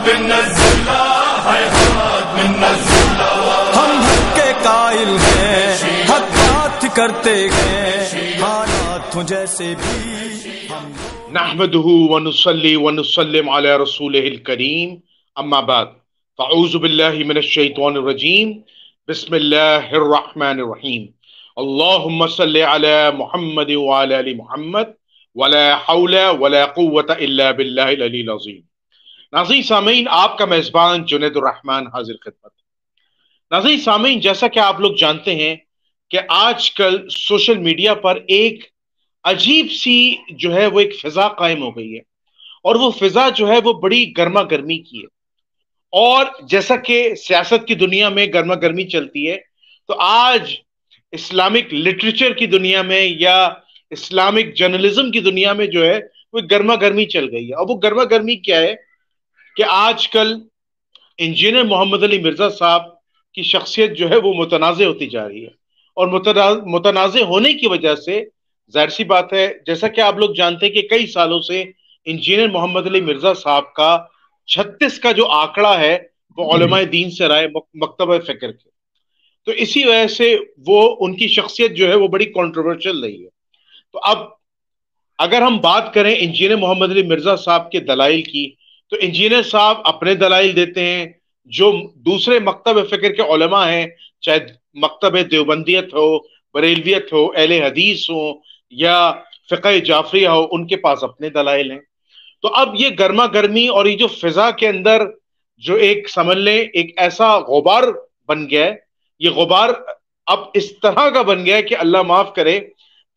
ہم حق کے قائل ہیں، حق بات کرتے ہیں، حالات ہوں جیسے بھی ہم نحمده ونصلي ونسلم على رسوله الكريم اما بعد فاعوذ بالله من الشيطان الرجيم بسم الله الرحمن الرحيم اللهم صل على محمد وعلى ال محمد ولا حول ولا قوة الا بالله العلي العظيم۔ ناظرین سامعین، آپ کا میزبان جنید الرحمن حاضر خدمت۔ ناظرین سامعین، جیسا کہ آپ لوگ جانتے ہیں کہ آج کل سوشل میڈیا پر ایک عجیب سی جو ہے وہ ایک فضا قائم ہو گئی ہے، اور وہ فضا جو ہے وہ بڑی گرما گرمی کی ہے۔ اور جیسا کہ سیاست کی دنیا میں گرما گرمی چلتی ہے، تو آج اسلامک لٹریچر کی دنیا میں یا اسلامک جرنلزم کی دنیا میں جو ہے وہ گرما گرمی چل گئی ہے۔ اور وہ گرما گرمی کیا ہے کہ آج کل انجینئر محمد علی مرزا صاحب کی شخصیت جو ہے وہ متنازع ہوتی جا رہی ہے، اور متنازع ہونے کی وجہ سے ظاہر سی بات ہے، جیسا کہ آپ لوگ جانتے ہیں کہ کئی سالوں سے انجینئر محمد علی مرزا صاحب کا 36 کا جو آنکڑا ہے وہ علماء دین سے رائے مکتبہ فکر کے، تو اسی وجہ سے وہ ان کی شخصیت جو ہے وہ بڑی کنٹروورشل رہی ہے۔ تو اب اگر ہم بات کریں انجینئر محمد علی مرزا صاحب کے دلائل کی، تو انجینئر صاحب اپنے دلائل دیتے ہیں، جو دوسرے مکتب فکر کے علماء ہیں، چاہے مکتب دیوبندیت ہو، بریلویت ہو، اہل حدیث ہو یا فقہ جعفریہ ہو، ان کے پاس اپنے دلائل ہیں۔ تو اب یہ گرما گرمی اور یہ جو فضا کے اندر جو ایک سمجھ لیں ایک ایسا غبار بن گیا ہے، یہ غبار اب اس طرح کا بن گیا ہے کہ اللہ معاف کرے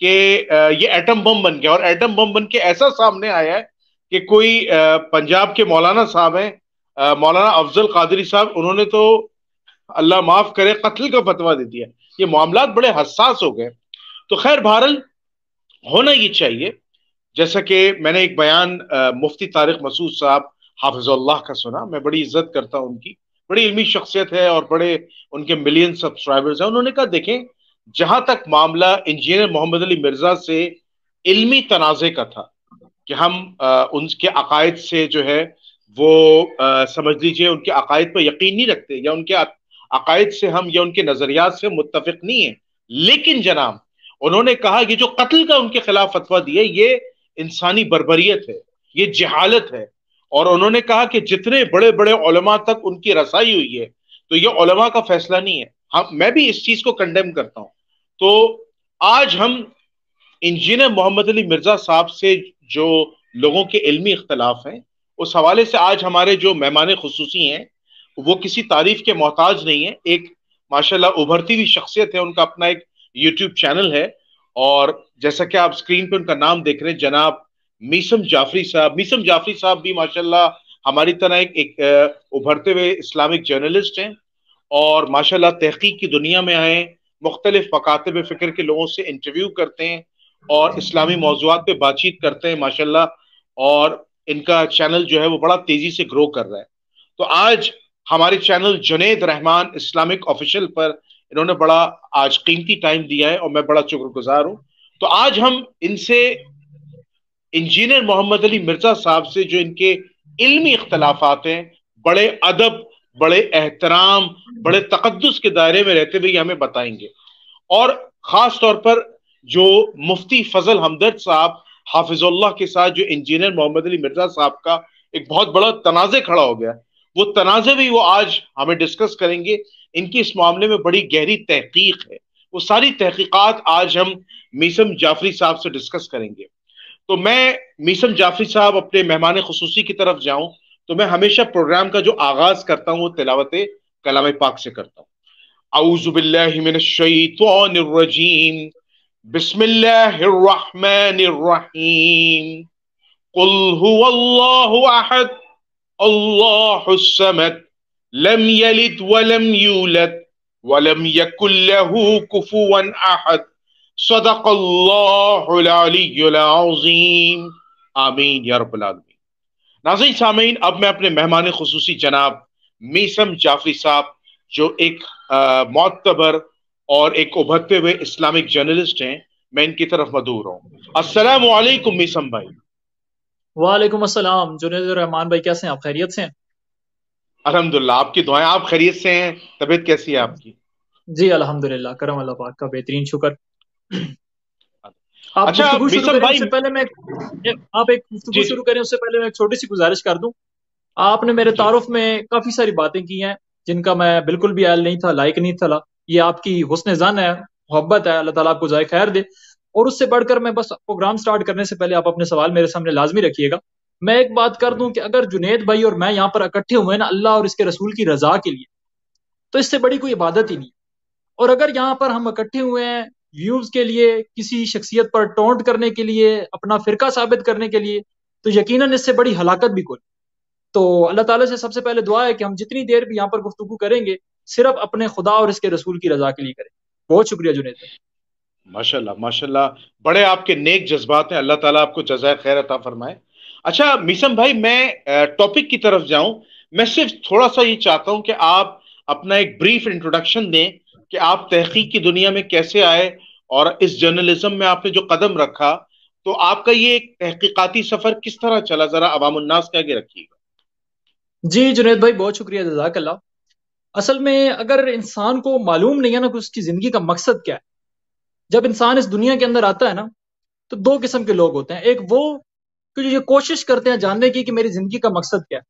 کہ یہ ایٹم بم بن گیا، اور ایٹم بم بن کے ایسا سامنے آیا ہے کہ کوئی پنجاب کے مولانا صاحب ہیں، مولانا افضل قادری صاحب، انہوں نے تو اللہ معاف کرے قتل کا فتویٰ دے دیا۔ یہ معاملات بڑے حساس ہو گئے۔ تو خیر بہرحال ہونا یہ چاہیے، جیسا کہ میں نے ایک بیان مفتی طارق مسعود صاحب حافظ اللہ کا سنا، میں بڑی عزت کرتا ہوں ان کی، بڑی علمی شخصیت ہے اور بڑے ان کے ملین سبسکرائبرز ہیں۔ انہوں نے کہا دیکھیں، جہاں تک معاملہ انجینئر محمد علی مرزا سے علمی تنازع کا تھا کہ ہم ان کے عقائد سے جو ہے وہ سمجھ لیجئے ان کے عقائد پر یقین نہیں رکھتے، یا ان کے عقائد سے ہم یا ان کے نظریات سے متفق نہیں ہیں، لیکن جناب انہوں نے کہا کہ جو قتل کا ان کے خلاف فتویٰ دیا یہ انسانی بربریت ہے، یہ جہالت ہے، اور انہوں نے کہا کہ جتنے بڑے بڑے علماء تک ان کی رسائی ہوئی ہے تو یہ علماء کا فیصلہ نہیں ہے۔ میں بھی اس چیز کو کنڈیم کرتا ہوں۔ تو آج ہم انجینئر محمد علی مرزا صاحب سے جو لوگوں کے علمی اختلاف ہیں، اس حوالے سے آج ہمارے جو مہمان خصوصی ہیں وہ کسی تعریف کے محتاج نہیں ہیں، ایک ماشاءاللہ ابھرتی ہوئی شخصیت ہے، ان کا اپنا ایک یوٹیوب چینل ہے، اور جیسا کہ آپ سکرین پہ ان کا نام دیکھ رہے ہیں، جناب میثم جعفری صاحب۔ میثم جعفری صاحب بھی ماشاءاللہ ہماری طرح ایک ابھرتے ہوئے اسلامک جرنلسٹ ہیں، اور ماشاءاللہ تحقیق کی دنیا میں آئے، مختلف مکاتب فکر کے لوگوں سے انٹرویو کرتے ہیں اور اسلامی موضوعات پہ بات چیت کرتے ہیں ماشاءاللہ، اور ان کا چینل جو ہے وہ بڑا تیزی سے گرو کر رہا ہے۔ تو آج ہمارے چینل جنید رحمان اسلامک آفیشل پر انہوں نے بڑا آج قیمتی ٹائم دیا ہے، اور میں بڑا شکر گزار ہوں۔ تو آج ہم ان سے انجینئر محمد علی مرزا صاحب سے جو ان کے علمی اختلافات ہیں، بڑے ادب، بڑے احترام، بڑے تقدس کے دائرے میں رہتے ہوئے ہمیں بتائیں گے، اور خاص طور پر جو مفتی فضل ہمدرد صاحب حافظ اللہ کے ساتھ جو انجینئر محمد علی مرزا صاحب کا ایک بہت بڑا تنازع کھڑا ہو گیا، وہ تنازع بھی وہ آج ہمیں ڈسکس کریں گے۔ ان کی اس معاملے میں بڑی گہری تحقیق ہے، وہ ساری تحقیقات آج ہم میثم جعفری صاحب سے ڈسکس کریں گے۔ تو میں میثم جعفری صاحب اپنے مہمان خصوصی کی طرف جاؤں تو میں ہمیشہ پروگرام کا جو آغاز کرتا ہوں وہ تلاوت کلام پاک سے کرتا ہوں۔ اعوذ باللہ من الشیطان الرجیم، بسم اللہ الرحمن الرحیم، قل هو اللہ احد اللہ الصمد لم یلد ولم یولد ولم یکن له کفوا احد صدق اللہ العلی العظیم، آمین یا رب العالمین۔ ناظرین سامعین، اب میں اپنے مہمان خصوصی جناب میثم جعفری صاحب جو ایک معتبر اور ایک ابھرتے ہوئے اسلامک جرنلسٹ ہیں، میں ان کی طرف مدعو ہوں۔ السلام علیکم میثم بھائی۔ وعلیکم السلام جنید الرحمان بھائی، کیسے ہیں آپ؟ خیریت سے ہیں؟ الحمدللہ، آپ کی دعائیں، آپ خیریت سے ہیں؟ طبیعت کیسی ہے آپ کی؟ جی الحمدللہ، کرم اللہ پاک کا بہترین شکر۔ آپ اچھا گفتگو شروع میسم کریں اس بھائی، سے پہلے میں آپ ایک گفتگو جی جی شروع کریں اس سے پہلے میں ایک چھوٹی سی گزارش کر دوں۔ آپ نے میرے جی تعارف میں کافی ساری باتیں کی ہیں جن کا میں بالکل بھی اہل نہیں تھا، لائق نہیں تھا۔ یہ آپ کی حسن ظن ہے، محبت ہے، اللہ تعالیٰ آپ کو ذائقہ خیر دے۔ اور اس سے بڑھ کر میں بس پروگرام سٹارٹ کرنے سے پہلے آپ اپنے سوال میرے سامنے لازمی رکھیے گا۔ میں ایک بات کر دوں کہ اگر جنید بھائی اور میں یہاں پر اکٹھے ہوئے نا اللہ اور اس کے رسول کی رضا کے لیے، تو اس سے بڑی کوئی عبادت ہی نہیں ہے۔ اور اگر یہاں پر ہم اکٹھے ہوئے ہیں ویوز کے لیے، کسی شخصیت پر ٹونٹ کرنے کے لیے، اپنا فرقہ ثابت کرنے کے لیے، تو یقیناً اس سے بڑی ہلاکت بھی کوئی۔ تو اللہ تعالیٰ سے سب سے پہلے دعا ہے کہ ہم جتنی دیر بھی یہاں پر گفتگو کریں گے صرف اپنے خدا اور اس کے رسول کی رضا کے لیے کریں۔ بہت شکریہ جنید بھائی۔ ماشاء اللہ ماشاء اللہ، بڑے آپ کے نیک جذبات ہیں، اللہ تعالیٰ آپ کو جزائے خیر عطا فرمائے۔ اچھا میسم بھائی، میں ٹاپک کی طرف جاؤں، میں صرف تھوڑا سا یہ چاہتا ہوں کہ آپ اپنا ایک بریف انٹروڈکشن دیں کہ آپ تحقیق کی دنیا میں کیسے آئے، اور اس جرنلزم میں آپ نے جو قدم رکھا، تو آپ کا یہ ایک تحقیقاتی سفر کس طرح چلا، ذرا عوام الناس کے آگے رکھیے گا۔ جی جنید بھائی بہت شکریہ، جزاک اللہ۔ اصل میں اگر انسان کو معلوم نہیں ہے نا کہ اس کی زندگی کا مقصد کیا ہے، جب انسان اس دنیا کے اندر آتا ہے نا تو دو قسم کے لوگ ہوتے ہیں۔ ایک وہ کہ جو یہ کوشش کرتے ہیں جاننے کی کہ میری زندگی کا مقصد کیا ہے۔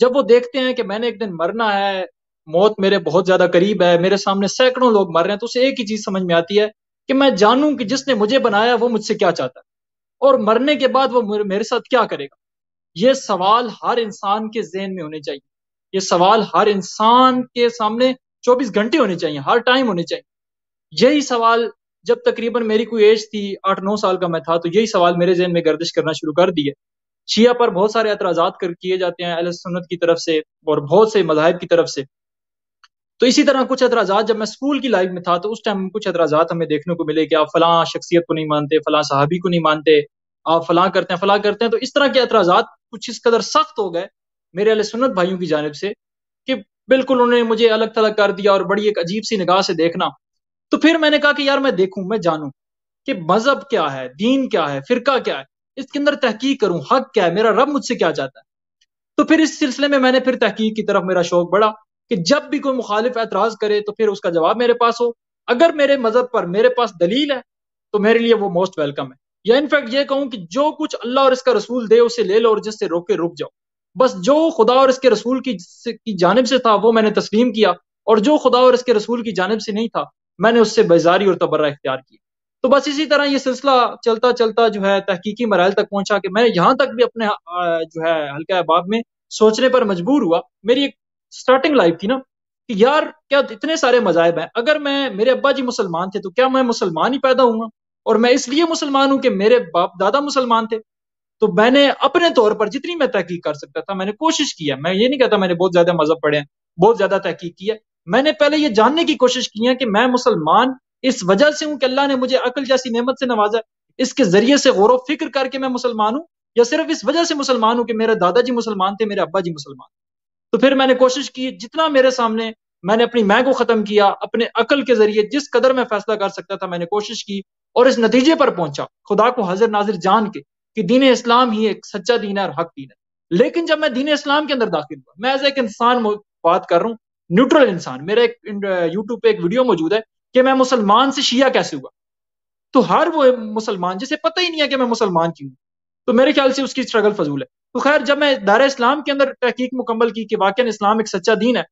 جب وہ دیکھتے ہیں کہ میں نے ایک دن مرنا ہے، موت میرے بہت زیادہ قریب ہے، میرے سامنے سینکڑوں لوگ مر رہے ہیں، تو اسے ایک ہی چیز سمجھ میں آتی ہے کہ میں جانوں کہ جس نے مجھے بنایا وہ مجھ سے کیا چاہتا ہے، اور مرنے کے بعد وہ میرے ساتھ کیا کرے گا۔ یہ سوال ہر انسان کے ذہن میں ہونے چاہیے، یہ سوال ہر انسان کے سامنے 24 گھنٹے ہونے چاہیے، ہر ٹائم ہونے چاہیے۔ یہی سوال جب تقریباً میری کوئی ایج تھی 8 9 سال کا میں تھا، تو یہی سوال میرے ذہن میں گردش کرنا شروع کر دیے۔ شیعہ پر بہت سارے اعتراضات کیے جاتے ہیں اہل سنت کی طرف سے اور بہت سے مذاہب کی طرف سے۔ تو اسی طرح کچھ اعتراضات جب میں اسکول کی لائف میں تھا تو اس ٹائم کچھ اعتراضات ہمیں دیکھنے کو ملے کہ آپ فلاں شخصیت کو نہیں مانتے، فلاں صحابی کو نہیں مانتے، آپ فلاں کرتے ہیں فلاں کرتے ہیں۔ تو اس طرح کے اعتراضات کچھ اس قدر سخت ہو گئے میرے اہل سنت بھائیوں کی جانب سے کہ بالکل انہوں نے مجھے الگ تھلگ کر دیا اور بڑی ایک عجیب سی نگاہ سے دیکھنا۔ تو پھر میں نے کہا کہ یار میں دیکھوں، میں جانوں کہ مذہب کیا ہے، دین کیا ہے، فرقہ کیا ہے، اس کے اندر تحقیق کروں، حق کیا ہے، میرا رب مجھ سے کیا چاہتا ہے۔ تو پھر اس سلسلے میں نے پھر تحقیق کی طرف میرا شوق بڑھا کہ جب بھی کوئی مخالف اعتراض کرے تو پھر اس کا جواب میرے پاس ہو۔ اگر میرے مذہب پر میرے پاس دلیل ہے تو میرے لیے وہ موسٹ ویلکم ہے، یا انفیکٹ یہ کہوں کہ جو کچھ اللہ اور اس کا رسول دے اسے لے لو اور جس سے روکے رک جاؤ۔ بس جو خدا اور اس کے رسول کی جانب سے تھا وہ میں نے تسلیم کیا، اور جو خدا اور اس کے رسول کی جانب سے نہیں تھا میں نے اس سے بیزاری اور تبرہ اختیار کی۔ تو بس اسی طرح یہ سلسلہ چلتا چلتا جو ہے تحقیقی مراحل تک پہنچا کہ میں یہاں تک بھی اپنے جو ہے حلقہ احباب میں سوچنے پر مجبور ہوا۔ میری ایک سٹارٹنگ لائف تھی نا کہ یار کیا اتنے سارے مذاہب ہیں، اگر میرے ابا جی مسلمان تھے تو کیا میں مسلمان ہی پیدا ہوں گا، اور میں اس لیے مسلمان ہوں کہ میرے باپ دادا مسلمان تھے۔ تو میں نے اپنے طور پر جتنی میں تحقیق کر سکتا تھا میں نے کوشش کی ہے۔ میں یہ نہیں کہتا میں نے بہت زیادہ مذہب پڑھے ہیں، بہت زیادہ تحقیق کی ہے۔ میں نے پہلے یہ جاننے کی کوشش کی ہے کہ میں مسلمان اس وجہ سے ہوں کہ اللہ نے مجھے عقل جیسی نعمت سے نوازا ہے، اس کے ذریعے سے غور و فکر کر کے میں مسلمان ہوں، یا صرف اس وجہ سے مسلمان ہوں کہ میرے دادا جی مسلمان تھے، میرے ابا جی مسلمان۔ تو پھر میں نے کوشش کی جتنا میرے سامنے، میں نے اپنی میں کو ختم کیا، اپنے عقل کے ذریعے جس قدر میں فیصلہ کر سکتا تھا میں نے کوشش کی، اور اس نتیجے پر پہنچا خدا کو حاضر ناظر جان کے کہ دین اسلام ہی ایک سچا دین ہے اور حق دین ہے۔ لیکن جب میں دین اسلام کے اندر داخل ہوا، میں ایز ایک انسان بات کر رہا ہوں، نیوٹرل انسان، میرا ایک یوٹیوب پہ ایک ویڈیو موجود ہے کہ میں مسلمان سے شیعہ کیسے ہوا۔ تو ہر وہ مسلمان جسے پتہ ہی نہیں ہے کہ میں مسلمان کیوں ہوں، تو میرے خیال سے اس کی اسٹرگل فضول ہے۔ تو خیر جب میں دائرہ اسلام کے اندر تحقیق مکمل کی کہ واقعا اسلام ایک سچا دین ہے،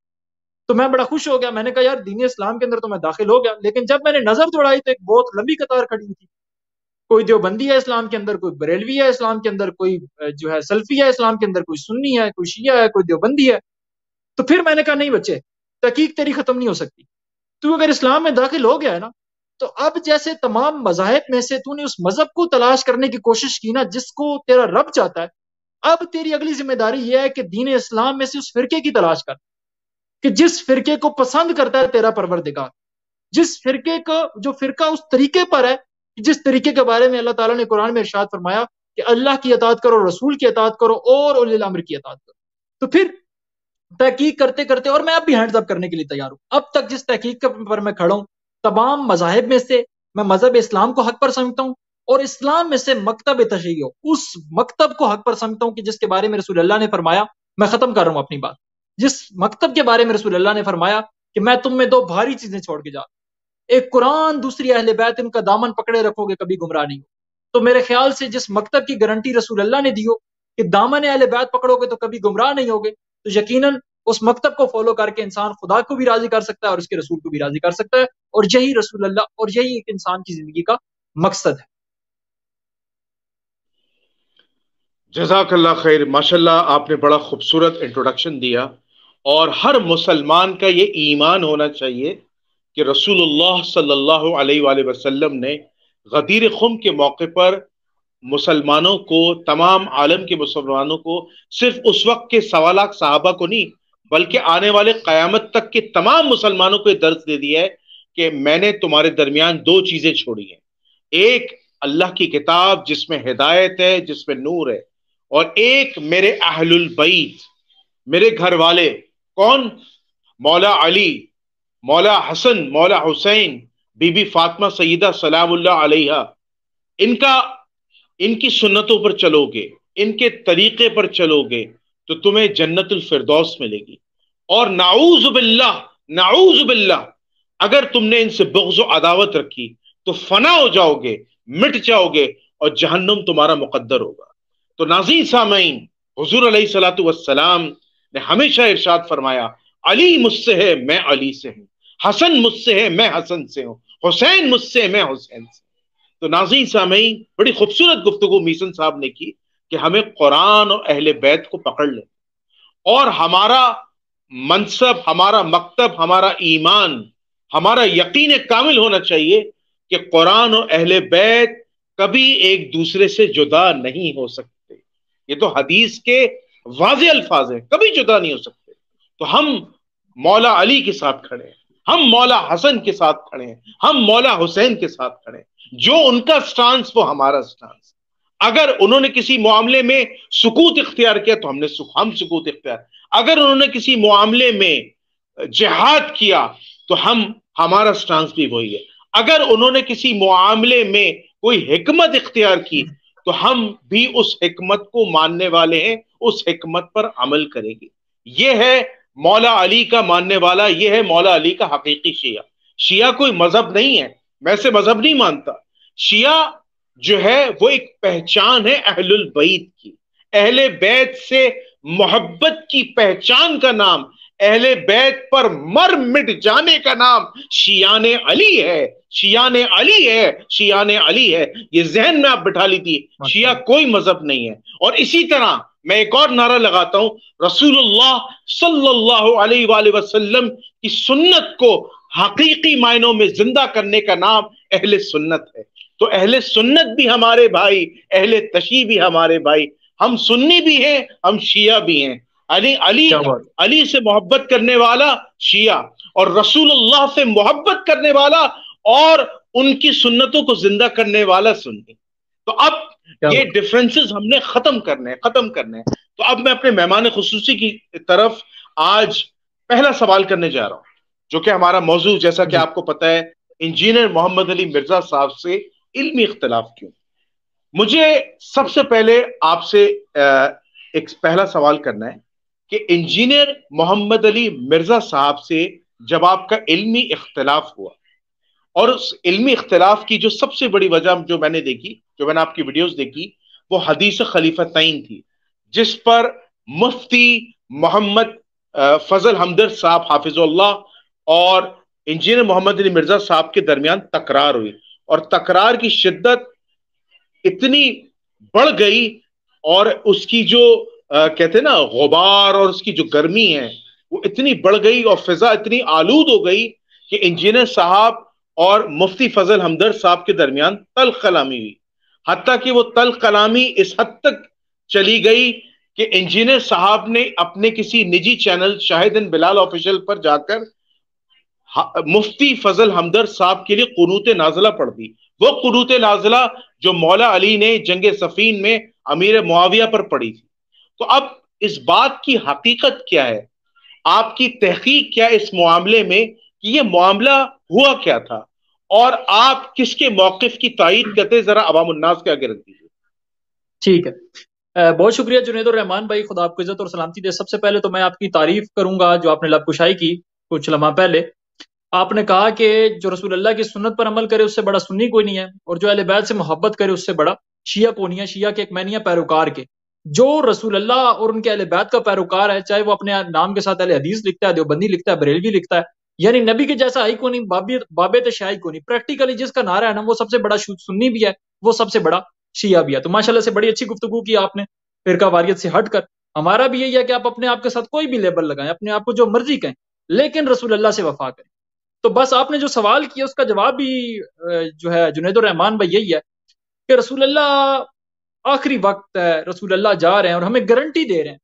تو میں بڑا خوش ہو گیا۔ میں نے کہا یار دین اسلام کے اندر تو میں داخل ہو گیا، لیکن جب میں نے نظر دوڑائی تو ایک بہت لمبی قطار کھڑی ہوئی تھی۔ کوئی دیوبندی ہے اسلام کے اندر، کوئی بریلوی ہے اسلام کے اندر، کوئی جو ہے سلفی ہے اسلام کے اندر، کوئی سنی ہے، کوئی شیعہ ہے، کوئی دیوبندی ہے۔ تو پھر میں نے کہا نہیں بچے، تحقیق تیری ختم نہیں ہو سکتی، تو اگر اسلام میں داخل ہو گیا ہے نا، تو اب جیسے تمام مذاہب میں سے تو نے اس مذہب کو تلاش کرنے کی کوشش کی نا جس کو تیرا رب چاہتا ہے، اب تیری اگلی ذمہ داری یہ ہے کہ دین اسلام میں سے اس فرقے کی تلاش کر کہ جس فرقے کو پسند کرتا ہے تیرا پروردگار، جس فرقے کو، جو فرقہ اس طریقے پر ہے جس طریقے کے بارے میں اللہ تعالیٰ نے قرآن میں ارشاد فرمایا کہ اللہ کی اطاعت کرو، رسول کی اطاعت کرو اور اولی الامر کی اطاعت کرو۔ تو پھر تحقیق کرتے کرتے، اور میں اب بھی ہینڈز اپ کرنے کے لیے تیار ہوں، اب تک جس تحقیق پر میں کھڑا ہوں تمام مذاہب میں سے میں مذہب اسلام کو حق پر سمجھتا ہوں، اور اسلام میں سے مکتب تشیع اس مکتب کو حق پر سمجھتا ہوں کہ جس کے بارے میں رسول اللہ نے فرمایا۔ میں ختم کر رہا ہوں اپنی بات جس مکتب کے بارے میں رسول اللہ نے فرمایا کہ میں تم میں دو بھاری چیزیں چھوڑ کے جا رہا ہوں، ایک قرآن، دوسری اہل بیت، ان کا دامن پکڑے رکھو گے کبھی گمراہ نہیں ہو۔ تو میرے خیال سے جس مکتب کی گارنٹی رسول اللہ نے دی ہو کہ دامن اہل بیت پکڑو گے تو کبھی گمراہ نہیں ہوگے، تو یقیناً اس مکتب کو فالو کر کے انسان خدا کو بھی راضی کر سکتا ہے اور اس کے رسول کو بھی راضی کر سکتا ہے، اور یہی رسول اللہ اور یہی ایک انسان کی زندگی کا مقصد ہے۔ جزاک اللہ خیر، ماشاءاللہ آپ نے بڑا خوبصورت انٹروڈکشن دیا، اور ہر مسلمان کا یہ ایمان ہونا چاہیے کہ رسول اللہ صلی اللہ علیہ وآلہ وسلم نے غدیر خم کے موقع پر مسلمانوں کو، تمام عالم کے مسلمانوں کو، صرف اس وقت کے 1.25 صحابہ کو نہیں بلکہ آنے والے قیامت تک کے تمام مسلمانوں کو یہ درس دے دیا ہے کہ میں نے تمہارے درمیان دو چیزیں چھوڑی ہیں، ایک اللہ کی کتاب جس میں ہدایت ہے، جس میں نور ہے، اور ایک میرے اہل البیت، میرے گھر والے، کون؟ مولا علی، مولا حسن، مولا حسین، بی بی فاطمہ سیدہ سلام اللہ علیہا، ان کی سنتوں پر چلو گے، ان کے طریقے پر چلو گے تو تمہیں جنت الفردوس ملے گی، اور نعوذ باللہ اگر تم نے ان سے بغض و عداوت رکھی تو فنا ہو جاؤ گے، مٹ جاؤ گے، اور جہنم تمہارا مقدر ہوگا۔ تو ناظرین سامعین، حضور علیہ الصلوۃ والسلام نے ہمیشہ ارشاد فرمایا، علی مجھ سے ہے میں علی سے ہوں، حسن مجھ سے ہے میں حسن سے ہوں، حسین مجھ سے ہے میں حسین سے ہوں۔ تو ناظرین سامعین، بڑی خوبصورت گفتگو میسن صاحب نے کی کہ ہمیں قرآن اور اہل بیت کو پکڑ لیں، اور ہمارا منصب، ہمارا مکتب، ہمارا ایمان، ہمارا یقین کامل ہونا چاہیے کہ قرآن اور اہل بیت کبھی ایک دوسرے سے جدا نہیں ہو سکتے۔ یہ تو حدیث کے واضح الفاظ ہیں، کبھی جدا نہیں ہو سکتے۔ تو ہم مولا علی کے ساتھ کھڑے ہیں، ہم مولا حسن کے ساتھ کھڑے ہیں، ہم مولا حسین کے ساتھ کھڑے ہیں، جو ان کا سٹانس وہ ہمارا سٹانس۔ اگر انہوں نے کسی معاملے میں سکوت اختیار کیا تو ہم سکوت اختیار، اگر انہوں نے کسی معاملے میں جہاد کیا تو ہمارا سٹانس بھی وہی ہے، اگر انہوں نے کسی معاملے میں کوئی حکمت اختیار کی تو ہم بھی اس حکمت کو ماننے والے ہیں، اس حکمت پر عمل کریں گے۔ یہ ہے مولا علی کا ماننے والا، یہ ہے مولا علی کا حقیقی شیعہ۔ شیعہ کوئی مذہب نہیں ہے، میں سے مذہب نہیں مانتا۔ شیعہ جو ہے وہ ایک پہچان ہے اہل البیت کی، اہل بیت سے محبت کی پہچان کا نام، اہل بیت پر مر مٹ جانے کا نام شیعان علی ہے، شیعان علی ہے، شیعان علی ہے۔ یہ ذہن میں آپ بٹھا لیجیے، شیعہ کوئی مذہب نہیں ہے۔ اور اسی طرح میں ایک اور نعرہ لگاتا ہوں، رسول اللہ صلی اللہ علیہ وآلہ وسلم کی سنت کو حقیقی معنوں میں زندہ کرنے کا نام اہل سنت ہے۔ تو اہل سنت بھی ہمارے بھائی، اہل تشیع بھی ہمارے بھائی، ہم سنی بھی ہیں، ہم شیعہ بھی ہیں۔ علی سے محبت کرنے والا شیعہ، اور رسول اللہ سے محبت کرنے والا اور ان کی سنتوں کو زندہ کرنے والا سنی۔ تو اب یہ ڈیفرنسز ہم نے ختم کرنے ہیں۔ تو اب میں اپنے مہمان خصوصی کی طرف آج پہلا سوال کرنے جا رہا ہوں، جو کہ ہمارا موضوع، جیسا کہ آپ کو پتہ ہے، انجینئر محمد علی مرزا صاحب سے علمی اختلاف کیوں۔ مجھے سب سے پہلے آپ سے ایک پہلا سوال کرنا ہے کہ انجینئر محمد علی مرزا صاحب سے جب آپ کا علمی اختلاف ہوا، اور اس علمی اختلاف کی جو سب سے بڑی وجہ جو میں نے دیکھی، جو میں نے آپ کی ویڈیوز دیکھی، وہ حدیث خلیفتین تھی، جس پر مفتی محمد فضل ہمدرد صاحب حافظ اللہ اور انجینئر محمد علی مرزا صاحب کے درمیان تکرار ہوئی، اور تکرار کی شدت اتنی بڑھ گئی، اور اس کی جو کہتے ہیں نا غبار، اور اس کی جو گرمی ہے وہ اتنی بڑھ گئی، اور فضا اتنی آلود ہو گئی کہ انجینئر صاحب اور مفتی فضل ہمدرد صاحب کے درمیان تلخ کلامی ہوئی، حتیٰ کہ وہ تلخ کلامی اس حد تک چلی گئی کہ انجینئر صاحب نے اپنے کسی نجی چینل شاہد ان بلال آفیشل پر جا کر مفتی فضل ہمدرد صاحب کے لیے قنوت نازلہ پڑھ دی، وہ قنوت نازلہ جو مولا علی نے جنگ صفین میں امیر معاویہ پر پڑھی تھی۔ تو اب اس بات کی حقیقت کیا ہے، آپ کی تحقیق کیا اس معاملے میں کہ یہ معاملہ ہوا کیا تھا، اور آپ کس کے موقف کی تائید کرتے، ذرا عوام الناس کے آگے رکھ دیجیے۔ ٹھیک ہے، بہت شکریہ جنید الرحمان بھائی، خدا آپ کو عزت اور سلامتی دے۔ سب سے پہلے تو میں آپ کی تعریف کروں گا جو آپ نے لب کشائی کی کچھ لمحہ پہلے۔ آپ نے کہا کہ جو رسول اللہ کی سنت پر عمل کرے اس سے بڑا سنی کوئی نہیں ہے، اور جو اہل بیت سے محبت کرے اس سے بڑا شیعہ کو نہیں ہے۔ شیعہ کے ایک معنی ہے پیروکار کے، جو رسول اللہ اور ان کے اہل بیت کا پیروکار ہے، چاہے وہ اپنے نام کے ساتھ اہل حدیث لکھتا ہے، دیوبندی لکھتا ہے، بریلوی لکھتا ہے، یعنی نبی کے جیسا آئی کو نہیں، بابے شیعہ کو نہیں، پریکٹیکلی جس کا نعرہ ہے نا وہ سب سے بڑا سنی بھی ہے، وہ سب سے بڑا شیعہ بھی ہے۔ تو ماشاءاللہ سے بڑی اچھی گفتگو کی آپ نے فرقہ واریت سے ہٹ کر۔ ہمارا بھی یہی ہے کہ آپ اپنے آپ کے ساتھ کوئی بھی لیبل لگائیں، اپنے آپ کو جو مرضی کہیں، لیکن رسول اللہ سے وفا کریں۔ تو بس آپ نے جو سوال کیا اس کا جواب بھی جو ہے جنید الرحمان بھائی یہی ہے کہ رسول اللہ آخری وقت ہے، رسول اللہ جا رہے ہیں اور ہمیں گارنٹی دے رہے ہیں،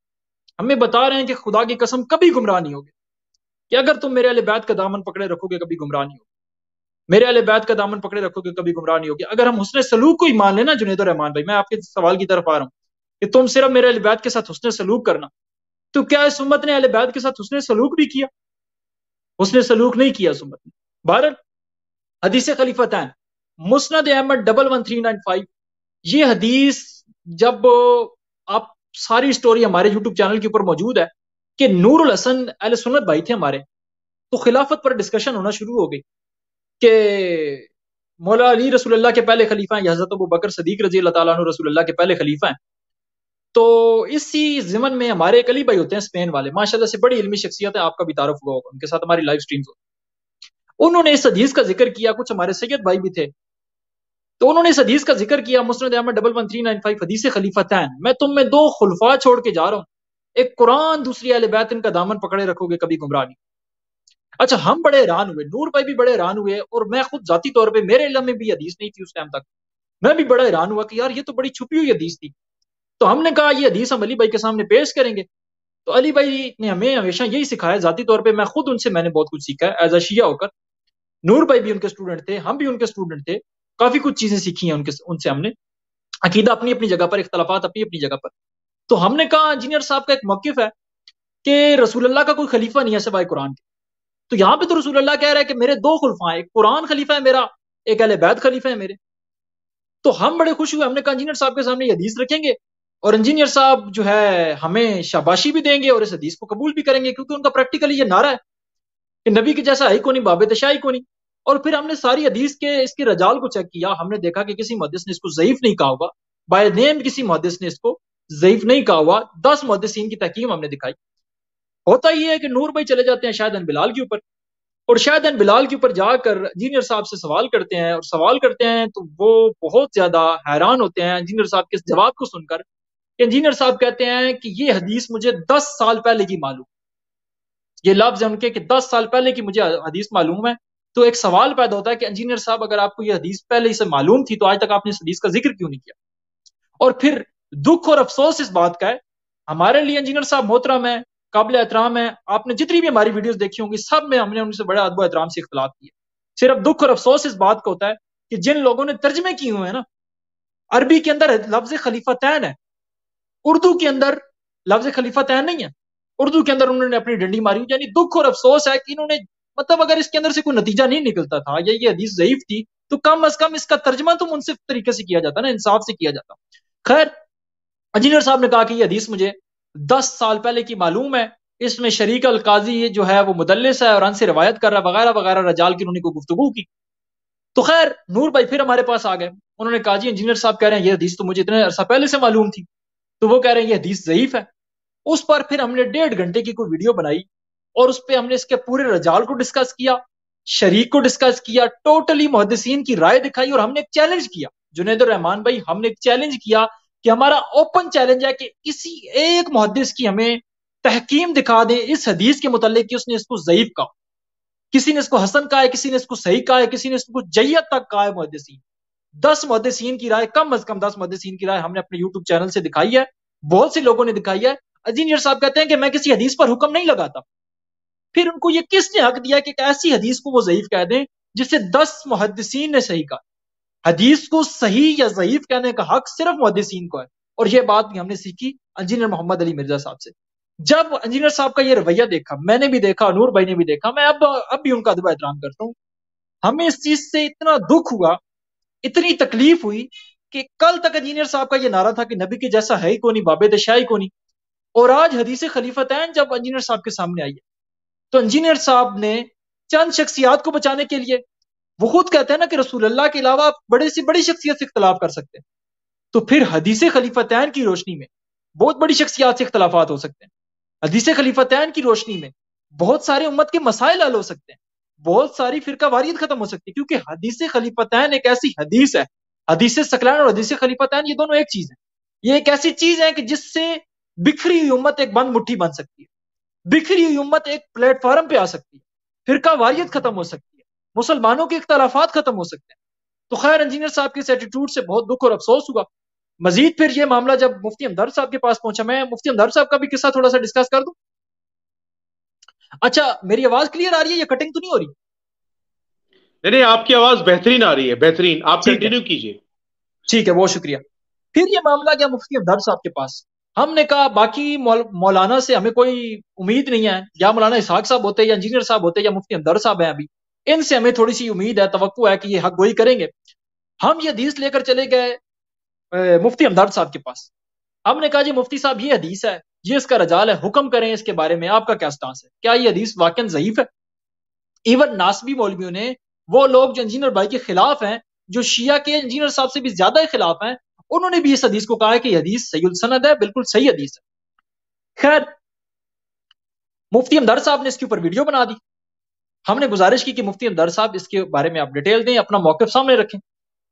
ہمیں بتا رہے ہیں کہ خدا کی قسم کبھی گمراہ نہیں ہوگے، کہ اگر تم میرے اہل بیت کا دامن پکڑے رکھو گے کبھی گمراہ نہیں ہوگے، میرے اہل بیت کا دامن پکڑے رکھو گے کبھی گمراہ نہیں ہوگے۔ اگر ہم حسن سلوک کو ہی مان لینا جنید الرحمان بھائی، میں آپ کے سوال کی طرف آ رہا ہوں کہ تم صرف میرے اہل بیت کے ساتھ حسن سلوک کرنا، تو کیا اس امت نے اہل بیت کے ساتھ حسن سلوک بھی کیا؟ حسن سلوک نہیں کیا اس امت نے۔ بہرحال حدیث خلیفتین مسند احمد 11395، یہ حدیث جب آپ ساری سٹوری ہمارے یوٹیوب چینل کے اوپر موجود ہے کہ نور الحسن اہل سنت بھائی تھے ہمارے، تو خلافت پر ڈسکشن ہونا شروع ہو گئی کہ مولا علی رسول اللہ کے پہلے خلیفہ ہیں، یا حضرت ابو بکر صدیق رضی اللہ تعالیٰ عنہ رسول اللہ کے پہلے خلیفہ ہیں۔ تو اسی ضمن میں ہمارے ایک علی بھائی ہوتے ہیں اسپین والے، ماشاءاللہ سے بڑی علمی شخصیت ہے، آپ کا بھی تعارف ہوا ہوگا، ان کے ساتھ ہماری لائیو سٹریمز ہوتی ہیں۔ انہوں نے اس حدیث کا ذکر کیا، کچھ ہمارے سید بھائی بھی تھے، تو انہوں نے اس حدیث کا ذکر کیا، مسند احمد 11395 حدیث خلیفتین، میں تم میں دو خلفاء چھوڑ کے جا رہا ہوں، ایک قرآن، دوسری اہل بیت، ان کا دامن پکڑے رکھو گے کبھی گمراہ نہیں۔ اچھا، ہم بڑے حیران ہوئے، نور بھائی بھی بڑے حیران ہوئے، اور میں خود ذاتی طور پہ میرے علم میں بھی حدیث نہیں تھی اس ٹائم تک، میں بھی بڑا حیران ہوا کہ یار یہ تو بڑی چھپی ہوئی حدیث تھی۔ تو ہم نے کہا یہ حدیث ہم علی بھائی کے سامنے پیش کریں گے۔ تو علی بھائی نے ہمیں ہمیشہ یہی سکھایا، ذاتی طور پہ میں خود ان سے میں نے بہت کچھ سیکھا ہے ایز اے شیعہ ہو کر۔ نور بھائی بھی ان کے اسٹوڈنٹ تھے، ہم بھی ان کے اسٹوڈنٹ تھے، کافی کچھ چیزیں سیکھی ہیں ان سے ہم نے، عقیدہ اپنی اپنی جگہ پر، اختلافات اپنی اپنی جگہ پر۔ تو ہم نے کہا انجینئر صاحب کا ایک موقف ہے کہ رسول اللہ کا کوئی خلیفہ نہیں ہے سوائے قرآن کے، تو یہاں پہ تو رسول اللہ کہہ رہا ہے کہ میرے دو خلفاء ہیں، ایک قرآن خلیفہ ہے میرا، ایک اہل بیت خلیفہ ہے میرے۔ تو ہم بڑے خوش ہوئے، ہم نے کہا انجینئر صاحب کے سامنے یہ حدیث رکھیں گے، اور انجینئر صاحب جو ہے ہمیں شاباشی بھی دیں گے اور اس حدیث کو قبول بھی کریں گے، کیونکہ ان کا پریکٹیکلی یہ نعرہ ہے کہ نبی کے جیسا ہے کو نہیں، باب تشائی کو نہیں۔ اور پھر ہم نے ساری حدیث کے اس کے رجال کو چیک کیا، ہم نے دیکھا کہ کسی محدث نے اس کو ضعیف نہیں کہا ہوگا، بائی نیم کسی محدث نے اس کو ضعیف نہیں کہا ہوا، 10 محدثین کی تحقیق ہم نے دکھائی۔ ہوتا یہ ہے کہ نور بھائی چلے جاتے ہیں شاہد ان بلال کے اوپر، اور شاہد ان بلال کے اوپر جا کر انجینئر صاحب سے سوال کرتے ہیں، اور سوال کرتے ہیں تو وہ بہت زیادہ حیران ہوتے ہیں انجینئر صاحب کے اس جواب کو سن کر، کہ انجینئر صاحب کہتے ہیں کہ یہ حدیث مجھے 10 سال پہلے کی معلوم، یہ لفظ ہے ان کے کہ 10 سال پہلے کی مجھے حدیث معلوم ہے۔ تو ایک سوال پیدا ہوتا ہے کہ انجینئر صاحب اگر آپ کو یہ حدیث پہلے سے معلوم تھی تو آج تک آپ نے اس حدیث کا ذکر کیوں نہیں کیا؟ اور پھر دکھ اور افسوس اس بات کا ہے، ہمارے لیے انجینئر صاحب محترم ہے، قابل احترام ہے، آپ نے جتنی بھی ہماری ویڈیوز دیکھی ہوں گی سب میں ہم نے ان سے بڑے ادب و احترام سے اختلاف کیا، صرف دکھ اور افسوس اس بات کا ہوتا ہے کہ جن لوگوں نے ترجمے کیے ہوئے ہیں نا، عربی کے اندر لفظ خلیفتین ہے، اردو کے اندر لفظ خلیفتین نہیں ہے، اردو کے اندر انہوں نے اپنی ڈنڈی ماری، یعنی دکھ اور افسوس ہے کہ انہوں نے، مطلب اگر اس کے اندر سے کوئی نتیجہ نہیں نکلتا تھا یا یہ حدیث ضعیف تھی تو کم از کم اس کا ترجمہ تو منصف طریقے سے کیا جاتا نا، انصاف سے کیا جاتا۔ خیر، انجینئر صاحب نے کہا کہ یہ حدیث مجھے 10 سال پہلے کی معلوم ہے، اس میں شریک القاضی جو ہے وہ مدلس ہے اور ان سے روایت کر رہا ہے وغیرہ وغیرہ رجال کی انہوں نے کوئی گفتگو کی۔ تو خیر نور بھائی پھر ہمارے پاس آ گئے، انہوں نے کہا جی انجینئر صاحب کہہ رہے ہیں یہ حدیث تو مجھے اتنے عرصہ پہلے سے معلوم تھی، تو وہ کہہ رہے ہیں یہ حدیث ضعیف ہے۔ اس پر پھر ہم نے 1.5 گھنٹے کی کوئی ویڈیو بنائی اور اس پہ ہم نے اس کے پورے رجال کو ڈسکس کیا، شریک کو ڈسکس کیا، ٹوٹلی محدثین کی رائے دکھائی، اور ہم نے ایک چیلنج کیا جنید الرحمان بھائی، ہم نے ایک چیلنج کیا کہ ہمارا اوپن چیلنج ہے کہ کسی ایک محدث کی ہمیں تحکیم دکھا دیں اس حدیث کے متعلق کہ اس نے اس کو ضعیف کہا، کسی نے اس کو حسن کہا ہے، کسی نے اس کو صحیح کہا ہے، کسی نے اس کو جیت تک کہا ہے۔ محدثین 10 محدثین کی رائے، کم از کم 10 محدثین کی رائے ہم نے اپنے یوٹیوب چینل سے دکھائی ہے، بہت سے لوگوں نے دکھائی ہے۔ انجینئر صاحب کہتے ہیں کہ میں کسی حدیث پر حکم نہیں لگاتا، پھر ان کو یہ کس نے حق دیا کہ ایک ایسی حدیث کو وہ ضعیف کہہ دیں جسے 10 محدثین نے صحیح کہا؟ حدیث کو صحیح یا ضعیف کہنے کا حق صرف محدثین کو ہے، اور یہ بات بھی ہم نے سیکھی انجینئر محمد علی مرزا صاحب سے۔ جب انجینئر صاحب کا یہ رویہ دیکھا، میں نے بھی دیکھا، نور بھائی نے بھی دیکھا، میں اب بھی ان کا ادب احترام کرتا ہوں، ہمیں اس چیز سے اتنا دکھ ہوا، اتنی تکلیف ہوئی کہ کل تک انجینئر صاحب کا یہ نعرہ تھا کہ نبی کے جیسا ہے ہی کونی، بابے شاہ ہی کونی، اور آج حدیث خلیفتین جب انجینئر صاحب کے سامنے آئی ہے تو انجینئر صاحب نے چند شخصیات کو بچانے کے لیے، وہ خود کہتے ہیں نا کہ رسول اللہ کے علاوہ آپ بڑے سے بڑی شخصیت سے اختلاف کر سکتے ہیں، تو پھر حدیث خلیفتین کی روشنی میں بہت بڑی شخصیات سے اختلافات ہو سکتے ہیں، حدیث خلیفتین کی روشنی میں بہت سارے امت کے مسائل حل ہو سکتے ہیں، بہت ساری فرقہ واریت ختم ہو سکتی ہے، کیونکہ حدیث خلیفتین ایک ایسی حدیث ہے، حدیث ثقلین اور حدیث خلیفتین یہ دونوں ایک چیز ہے، یہ ایک ایسی چیز ہے کہ جس سے بکھری ہوئی امت ایک بند مٹھی بن سکتی ہے، بکھری ہوئی امت ایک پلیٹ فارم پہ آ سکتی ہے، فرقہ واریت ختم ہو سکتی ہے، مسلمانوں کے اختلافات ختم ہو سکتے ہیں۔ تو خیر انجینئر صاحب کے اس ایٹیٹیوڈ سے بہت دکھ اور افسوس ہوا۔ مزید پھر یہ معاملہ جب مفتی ہمدرد صاحب کے پاس پہنچا، میں مفتی ہمدرد صاحب کا بھی قصہ تھوڑا سا ڈسکس کر دوں۔ اچھا میری آواز کلیئر آ رہی ہے یا کٹنگ تو نہیں ہو رہی؟ نہیں، آپ کی آواز بہترین آ رہی ہے، بہترین، آپ کنٹینیو کیجئے۔ ٹھیک ہے، بہت شکریہ۔ پھر یہ معاملہ گیا مفتی ہمدرد صاحب کے پاس، ہم نے کہا باقی مولانا سے ہمیں کوئی امید نہیں ہے، یا مولانا اسحاق صاحب ہوتے یا انجینئر صاحب ہوتے یا مفتی ہمدرد صاحب ہیں ابھی، ان سے ہمیں تھوڑی سی امید ہے، توقع ہے کہ یہ حق گوئی کریں گے۔ ہم یہ حدیث لے کر چلے گئے مفتی ہمدرد صاحب کے پاس، ہم نے کہا جی مفتی صاحب یہ حدیث ہے، یہ اس کا رجال ہے، حکم کریں اس کے بارے میں، آپ کا کیا سٹانس ہے، کیا یہ حدیث واقعا ضعیف ہے؟ ایون ناسبی مولویوں نے، وہ لوگ جو انجینئر بھائی کے خلاف ہیں، جو شیعہ کے انجینئر صاحب سے بھی زیادہ خلاف ہیں، انہوں نے بھی اس حدیث کو کہا ہے کہ یہ حدیث صحیح السند ہے، بالکل صحیح حدیث ہے۔ خیر مفتی ہمدرد صاحب نے اس کے اوپر ویڈیو بنا دی، ہم نے گزارش کی کہ مفتی ہمدرد صاحب اس کے بارے میں آپ ڈیٹیل دیں، اپنا موقف سامنے رکھیں۔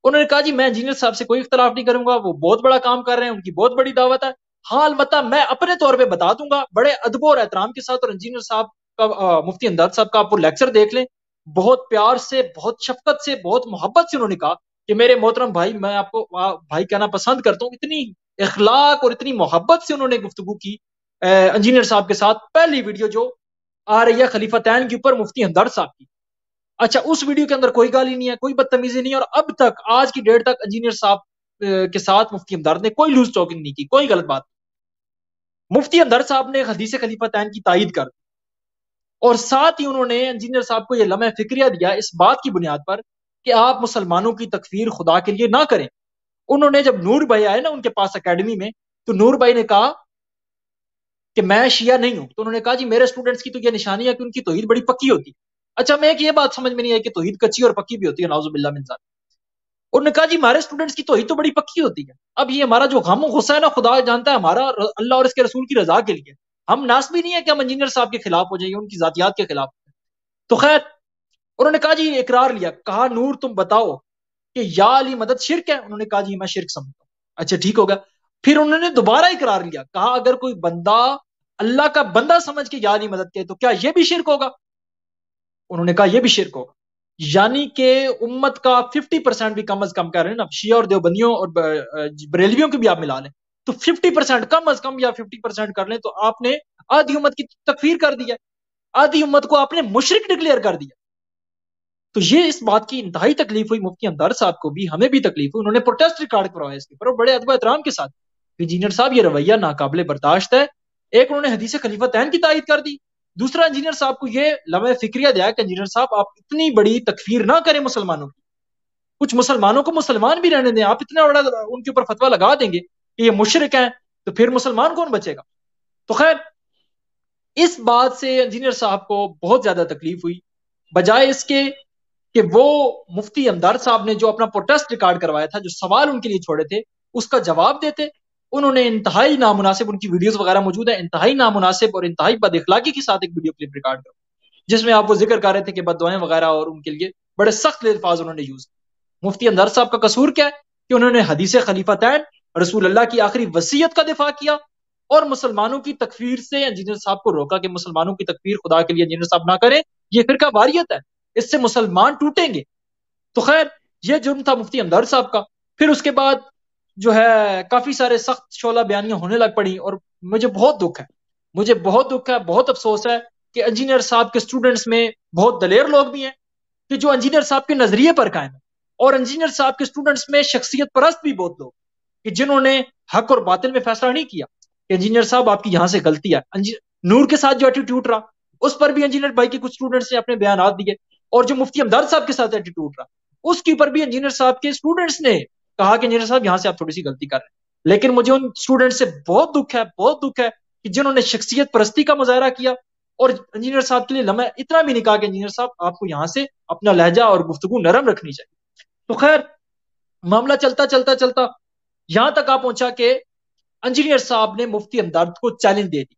انہوں نے کہا جی میں انجینئر صاحب سے کوئی اختلاف نہیں کروں گا، وہ بہت بڑا کام کر رہے ہیں، ان کی بہت بڑی دعوت ہے، ہاں البتہ میں اپنے طور پہ بتا دوں گا بڑے ادب اور احترام کے ساتھ، اور انجینئر صاحب کا مفتی ہمدرد صاحب کا آپ وہ لیکچر دیکھ لیں، بہت پیار سے، بہت شفقت سے، بہت محبت سے انہوں نے کہا کہ میرے محترم بھائی، میں آپ کو بھائی کہنا پسند کرتا ہوں، اتنی اخلاق اور اتنی محبت سے انہوں نے گفتگو کی انجینئر صاحب کے ساتھ۔ پہلی ویڈیو جو آ رہی ہے خلیفتین کے اوپر مفتی ہمدرد صاحب کی، اچھا اس ویڈیو کے اندر کوئی گالی نہیں ہے، کوئی بدتمیزی نہیں ہے، اور اب تک آج کی ڈیٹ تک انجینئر صاحب کے ساتھ مفتی ہمدرد نے کوئی لوز ٹاکنگ نہیں کی، کوئی غلط بات نہیں۔ مفتی ہمدرد صاحب نے حدیث خلیفتین کی تائید کر دی، اور ساتھ ہی انہوں نے انجینئر صاحب کو یہ لمحہ فکریہ دیا اس بات کی بنیاد پر کہ آپ مسلمانوں کی تکفیر خدا کے لیے نہ کریں۔ انہوں نے جب نور بھائی آئے نا ان کے پاس اکیڈمی میں، تو نور بھائی نے کہا کہ میں شیعہ نہیں ہوں، تو انہوں نے کہا جی میرے اسٹوڈنٹس کی تو یہ نشانی ہے کہ ان کی توحید بڑی پکی ہوتی ہے۔ اچھا میں ایک یہ بات سمجھ میں نہیں آئی کہ توحید کچی اور پکی بھی ہوتی ہے، نعوذ باللہ من ذالک۔ انہوں نے کہا جی ہمارے اسٹوڈنٹس کی توحید تو بڑی پکی ہوتی ہے، اب یہ ہمارا جو غم و غصہ ہے نا، خدا جانتا ہے ہمارا اللہ اور اس کے رسول کی رضا کے لیے، ہم ناسبی نہیں ہے کہ ہم انجینئر صاحب کے خلاف ہو جائیں، ان کی ذاتیات کے خلاف۔ تو خیر انہوں نے کہا جی اقرار لیا، کہا نور تم بتاؤ کہ یا علی مدد شرک ہے؟ انہوں نے کہا جی میں شرک سمجھتا ہوں۔ اچھا ٹھیک ہوگا، پھر انہوں نے دوبارہ اقرار لیا، کہا اگر کوئی بندہ اللہ کا بندہ سمجھ کے یا علی مدد کے تو کیا یہ بھی شرک ہوگا؟ انہوں نے کہا یہ بھی شرک ہوگا، یعنی کہ امت کا 50% بھی کم از کم کہہ رہے ہیں نا، شیعہ اور دیوبندیوں اور بریلویوں کی بھی آپ ملا لیں تو 50% کم از کم یا 50% کر لیں تو آپ نے آدھی امت کی تکفیر کر دیا، آدھی امت کو آپ نے مشرک ڈکلیئر کر دیا۔ تو یہ اس بات کی انتہائی تکلیف ہوئی مفتی ہمدرد صاحب کو بھی، ہمیں بھی تکلیف ہوئی۔ انہوں نے پروٹیسٹ ریکارڈ کروایا اس کے اوپر، اور بڑے ادب و احترام کے ساتھ کہ انجینئر صاحب یہ رویہ ناقابل برداشت ہے۔ ایک انہوں نے حدیث خلیفتین کی تائید کر دی، دوسرا انجینئر صاحب کو یہ لمحہ فکریہ دیا کہ انجینئر صاحب آپ اتنی بڑی تکفیر نہ کریں مسلمانوں کی، کچھ مسلمانوں کو مسلمان بھی رہنے دیں، آپ اتنا بڑا ان کے اوپر فتویٰ لگا دیں گے کہ یہ مشرک ہیں تو پھر مسلمان کون بچے گا؟ تو خیر اس بات سے انجینئر صاحب کو بہت زیادہ تکلیف ہوئی، بجائے اس کے کہ وہ مفتی ہمدرد صاحب نے جو اپنا پروٹیسٹ ریکارڈ کروایا تھا، جو سوال ان کے لیے چھوڑے تھے، اس کا جواب دیتے، انہوں نے انتہائی نامناسب، ان کی ویڈیوز وغیرہ موجود ہیں، انتہائی نامناسب اور انتہائی بد اخلاقی کے ساتھ ایک ویڈیو کلپ ریکارڈ کیا جس میں آپ وہ ذکر کر رہے تھے کہ بد دعائیں وغیرہ، اور ان کے لیے بڑے سخت الفاظ انہوں نے یوز کیے۔ مفتی ہمدرد صاحب کا قصور کیا ہے کہ انہوں نے حدیث خلیفتین، رسول اللہ کی آخری وصیت کا دفاع کیا، اور مسلمانوں کی تکفیر سے انجینئر صاحب کو روکا کہ مسلمانوں کی تکفیر خدا کے لیے انجینئر صاحب نہ کریں، یہ فرقہ واریت ہے، اس سے مسلمان ٹوٹیں گے۔ تو خیر یہ جرم تھا مفتی ہمدرد صاحب کا۔ پھر اس کے بعد جو ہے کافی سارے سخت شعلہ بیانیاں ہونے لگ پڑی، اور مجھے بہت دکھ ہے، مجھے بہت دکھ ہے، بہت افسوس ہے کہ انجینئر صاحب کے اسٹوڈنٹس میں بہت دلیر لوگ بھی ہیں کہ جو انجینئر صاحب کے نظریے پر قائم ہیں، اور انجینئر صاحب کے اسٹوڈنٹس میں شخصیت پرست بھی بہت لوگ کہ جنہوں نے حق اور باطل میں فیصلہ نہیں کیا کہ انجینئر صاحب آپ کی یہاں سے غلطی ہے۔ نور کے ساتھ جو ایٹیٹیوڈ رہا اس پر بھی انجینئر بھائی کے کچھ اسٹوڈنٹس نے اپنے بیانات دیے، اور جو مفتی ہمدرد صاحب کے ساتھ ایٹیٹیوڈ رہا اس کے اوپر بھی انجینئر صاحب کے اسٹوڈنٹس نے کہا کہ انجینئر صاحب یہاں سے آپ تھوڑی سی غلطی کر رہے ہیں. لیکن مجھے ان اسٹوڈنٹ سے بہت دکھ ہے کہ جنہوں نے شخصیت پرستی کا مظاہرہ کیا اور انجینئر صاحب کے لیے لمحہ اتنا بھی نہیں کہا کہ انجینئر صاحب آپ کو یہاں سے اپنا لہجہ اور گفتگو نرم رکھنی چاہیے. تو خیر معاملہ چلتا یہاں تک آ پہنچا کہ انجینئر صاحب نے مفتی ہمدرد کو چیلنج دے دی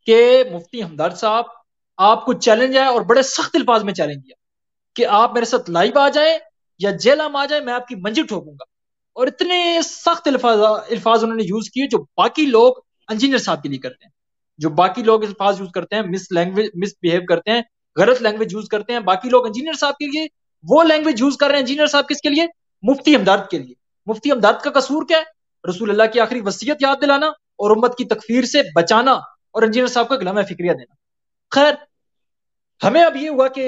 کہ مفتی ہمدرد صاحب آپ کو چیلنج ہے، اور بڑے سخت الفاظ میں چیلنج دیا کہ آپ میرے ساتھ لائیو آ جائیں یا جیل میں آ جائیں، میں آپ کی منجی ٹھوکوں گا. اور اتنے سخت الفاظ انہوں نے یوز کیے جو باقی لوگ انجینئر صاحب کے لیے کرتے ہیں. جو باقی لوگ الفاظ یوز کرتے ہیں، مس بہیو کرتے ہیں، غلط لینگویج یوز کرتے ہیں، باقی لوگ انجینئر صاحب کے لیے وہ لینگویج یوز کر رہے ہیں. انجینئر صاحب کس کے لیے؟ مفتی ہمدرد کے لیے. مفتی ہمدرد کا قصور کیا ہے؟ رسول اللہ کی آخری وصیت یاد دلانا اور امت کی تکفیر سے بچانا اور انجینئر صاحب کو ایک لمحہ فکریہ دینا. خیر ہمیں اب یہ ہوا کہ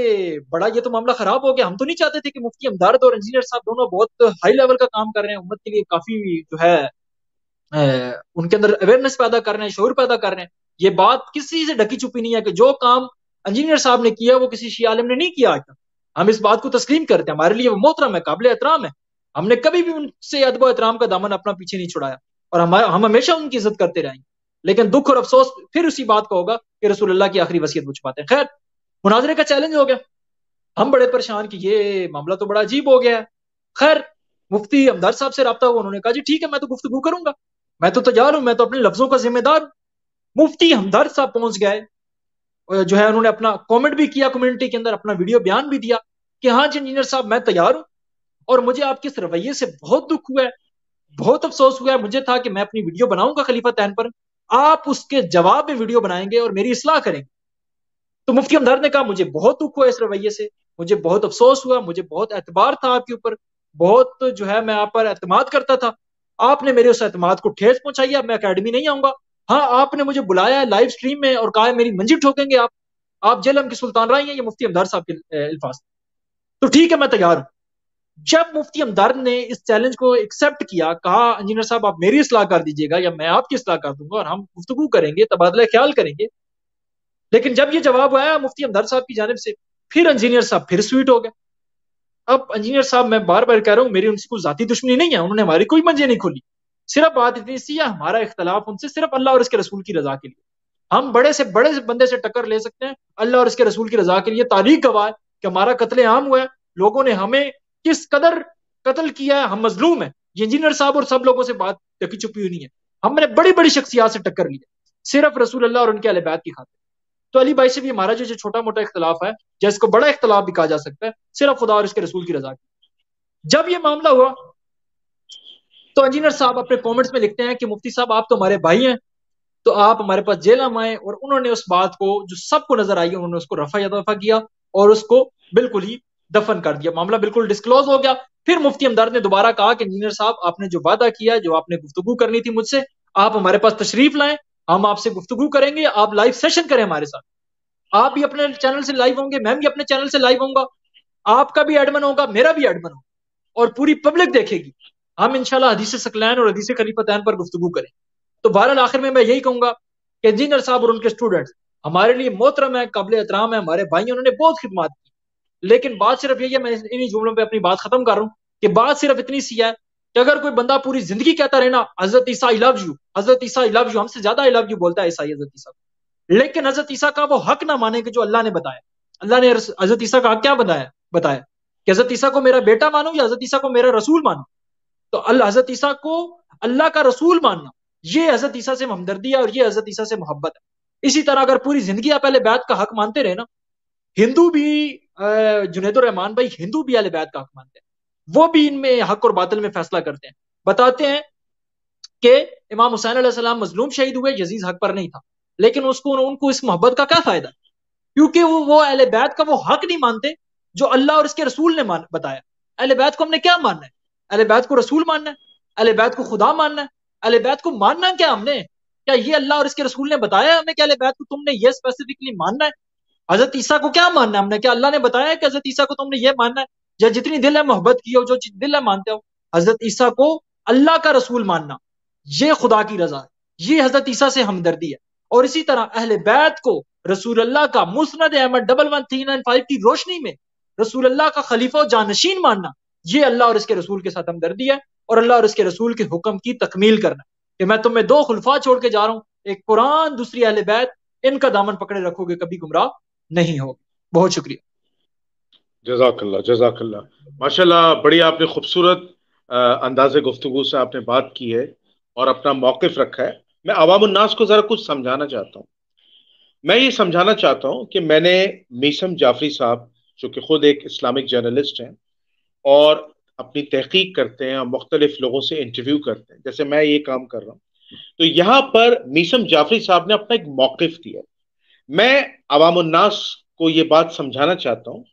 بڑا یہ تو معاملہ خراب ہو گیا. ہم تو نہیں چاہتے تھے کہ مفتی ہمدرد اور انجینئر صاحب دونوں بہت ہائی لیول کا کام کر رہے ہیں، امت کے لیے کافی جو ہے ان کے اندر اویئرنیس پیدا کر رہے ہیں، شعور پیدا کر رہے ہیں. یہ بات کسی سے ڈکی چھپی نہیں ہے کہ جو کام انجینئر صاحب نے کیا وہ کسی شیعہ عالم نے نہیں کیا آج تک. ہم اس بات کو تسلیم کرتے ہیں، ہمارے لیے وہ محترم ہے، قابل احترام ہے. ہم نے کبھی بھی ان سے ادب و احترام کا دامن اپنا پیچھے نہیں چھڑایا اور ہم ہمیشہ ان کی عزت کرتے رہیں گے. لیکن دکھ اور افسوس پھر اسی بات کا ہوگا کہ رسول اللہ کی آخری وصیت وہ چھپاتے ہیں. خیر مناظرے کا چیلنج ہو گیا، ہم بڑے پریشان کہ یہ معاملہ تو بڑا عجیب ہو گیا ہے. خیر مفتی ہمدرد صاحب سے رابطہ ہوا، انہوں نے کہا جی ٹھیک ہے میں تو گفتگو کروں گا، میں تو تیار ہوں، میں تو اپنے لفظوں کا ذمہ دار ہوں. مفتی ہمدرد صاحب پہنچ گئے، جو ہے انہوں نے اپنا کامنٹ بھی کیا کمیونٹی کے اندر، اپنا ویڈیو بیان بھی دیا کہ ہاں جی انجینئر صاحب میں تیار ہوں اور مجھے آپ کے اس رویے سے بہت دکھ ہوا ہے، بہت افسوس ہوا ہے. مجھے تھا کہ میں اپنی ویڈیو بناؤں گا خلیفہ تین پر، آپ اس کے جواب میں ویڈیو بنائیں گے اور میری اصلاح کریں گے. تو مفتی ہمدرد نے کہا مجھے بہت دکھ ہوا اس رویے سے، مجھے بہت افسوس ہوا، مجھے بہت اعتبار تھا آپ کے اوپر، بہت جو ہے میں آپ پر اعتماد کرتا تھا، آپ نے میرے اس اعتماد کو ٹھیس پہنچائی. اب میں اکیڈمی نہیں آؤں گا. ہاں آپ نے مجھے بلایا ہے لائیو سٹریم میں اور کہا ہے میری منجی ٹھوکیں گے آپ جہلم کی سلطان رائی ہیں. یہ مفتی ہمدرد صاحب کے الفاظ. تو ٹھیک ہے میں تیار ہوں. جب مفتی ہمدرد نے اس چیلنج کو ایکسپٹ کیا، کہا انجینئر صاحب آپ میری اصلاح کر دیجیے گا یا میں آپ کی اصلاح کر دوں گا اور ہم گفتگو کریں گے، تبادلہ خیال کریں گے. لیکن جب یہ جواب آیا مفتی ہمدرد صاحب کی جانب سے، پھر انجینئر صاحب پھر سویٹ ہو گئے. اب انجینئر صاحب میں بار بار کہہ رہا ہوں میری ان سے کوئی ذاتی دشمنی نہیں ہے، انہوں نے ہماری کوئی منجے نہیں کھولی. صرف بات اتنی سی ہے ہمارا اختلاف ان سے صرف اللہ اور اس کے رسول کی رضا کے لیے. ہم بڑے سے بندے سے ٹکر لے سکتے ہیں اللہ اور اس کے رسول کی رضا کے لیے. تاریخ گواہ ہے کہ ہمارا قتل عام ہوا ہے، لوگوں نے ہمیں کس قدر قتل کیا ہے، ہم مظلوم ہیں. یہ انجینئر صاحب اور سب لوگوں سے بات ٹکی چھپی ہوئی نہیں ہے. ہم نے بڑی بڑی شخصیات سے ٹکر لی ہے صرف رسول اللہ اور ان کے اہل بیت کی خاطر. تو علی بھائی سے بھی ہمارا جو چھوٹا موٹا اختلاف ہے، جس کو بڑا اختلاف بھی کہا جا سکتا ہے، صرف خدا اور اس کے رسول کی رضا کی. جب یہ معاملہ ہوا تو انجینئر صاحب اپنے کامنٹس میں لکھتے ہیں کہ مفتی صاحب آپ تو ہمارے بھائی ہیں، تو آپ ہمارے پاس جیل میں آئے. اور انہوں نے اس بات کو جو سب کو نظر آئی، انہوں نے اس کو رفع دفع کیا اور اس کو بالکل ہی دفن کر دیا. معاملہ بالکل ڈسکلوز ہو گیا. پھر مفتی ہمدرد نے دوبارہ کہا کہ انجینئر صاحب آپ نے جو وعدہ کیا، جو آپ نے گفتگو کرنی تھی مجھ سے، آپ ہمارے پاس تشریف لائیں، ہم آپ سے گفتگو کریں گے، آپ لائیو سیشن کریں ہمارے ساتھ. آپ بھی اپنے چینل سے لائیو ہوں گے، میں بھی اپنے چینل سے لائیو ہوں گا، آپ کا بھی ایڈمن ہوگا، میرا بھی ایڈمن ہوگا اور پوری پبلک دیکھے گی. ہم انشاءاللہ حدیث ثقلین اور حدیث خلیفتین پر گفتگو کریں. تو بہرحال آخر میں یہی کہوں گا کہ انجینئر صاحب اور ان کے اسٹوڈنٹس ہمارے لیے محترم ہے، قابل احترام ہے، ہمارے بھائی ہیں، انہوں نے بہت خدمات کی. لیکن بات صرف یہی ہے، میں انہی جملوں پہ اپنی بات ختم کر رہا ہوں کہ بات صرف اتنی سی ہے کہ اگر کوئی بندہ پوری زندگی کہتا رہے نا حضرت عیسیٰ I love you، حضرت عیسیٰ I love you، ہم سے زیادہ I love you بولتا ہے عیسائی حضرت عیسیٰ، لیکن حضرت عیسیٰ کا وہ حق نہ مانے کہ جو اللہ نے بتایا. اللہ نے حضرت عیسیٰ کا حق کیا بتایا کہ حضرت عیسیٰ کو میرا بیٹا مانو یا حضرت عیسیٰ کو میرا رسول مانو. تو حضرت عیسیٰ کو اللہ کا رسول ماننا یہ حضرت عیسیٰ سے ہمدردی ہے اور یہ حضرت عیسیٰ سے محبت ہے. اسی طرح اگر پوری زندگی آپ اہل بیت کا حق مانتے رہے نا، ہندو بھی جنید الرحمان بھائی ہندو بھی اہل بیت کا حق مانتے ہیں، وہ بھی ان میں حق اور باطل میں فیصلہ کرتے ہیں. بتاتے ہیں کہ امام حسین علیہ السلام مظلوم شہید ہوئے، یزید حق پر نہیں تھا، لیکن ان کو اس محبت کا کیا فائدہ، کیونکہ وہ اہل بیت کا وہ حق نہیں مانتے جو اللہ اور اس کے رسول نے بتایا. اہل بیت کو ہم نے کیا ماننا ہے؟ اہل بیت کو رسول ماننا ہے، اہل بیت کو خدا ماننا ہے. اہل بیت کو ماننا کیا ہم نے؟ کیا یہ اللہ اور اس کے رسول نے بتایا ہمیں کہ اہل بیت کو تم نے یہ اسپیسیفکلی ماننا ہے؟ حضرت عیسیٰ کو کیا ماننا ہے ہم نے؟ کیا اللہ نے بتایا کہ حضرت عیسیٰ کو تم نے یہ ماننا ہے؟ یا جتنی دل ہے محبت کی ہو، جو دل ہے مانتے ہو. حضرت عیسیٰ کو اللہ کا رسول ماننا یہ خدا کی رضا ہے، یہ حضرت عیسیٰ سے ہمدردی ہے. اور اسی طرح اہل بیت کو رسول اللہ کا مسند احمد 11395 کی روشنی میں رسول اللہ کا خلیفہ و جانشین ماننا یہ اللہ اور اس کے رسول کے ساتھ ہمدردی ہے. اور اللہ اور اس کے رسول کے حکم کی تکمیل کرنا کہ میں تم میں 2 خلفاء چھوڑ کے جا رہا ہوں، ایک قرآن، دوسری اہل بیت، ان کا دامن پکڑے رکھو گے کبھی گمراہ نہیں ہوگے۔ بہت شکریہ۔ جزاک اللہ، جزاک اللہ، ماشاء اللہ، بڑی آپ نے خوبصورت انداز گفتگو سے آپ نے بات کی ہے اور اپنا موقف رکھا ہے۔ میں عوام الناس کو ذرا کچھ سمجھانا چاہتا ہوں۔ میں یہ سمجھانا چاہتا ہوں کہ میں نے میثم جعفری صاحب جو کہ خود ایک اسلامک جرنلسٹ ہیں اور اپنی تحقیق کرتے ہیں اور مختلف لوگوں سے انٹرویو کرتے ہیں، جیسے میں یہ کام کر رہا ہوں، تو یہاں پر میثم جعفری صاحب نے اپنا ایک موقف دیا۔ میں عوام الناس کو یہ بات سمجھانا چاہتا ہوں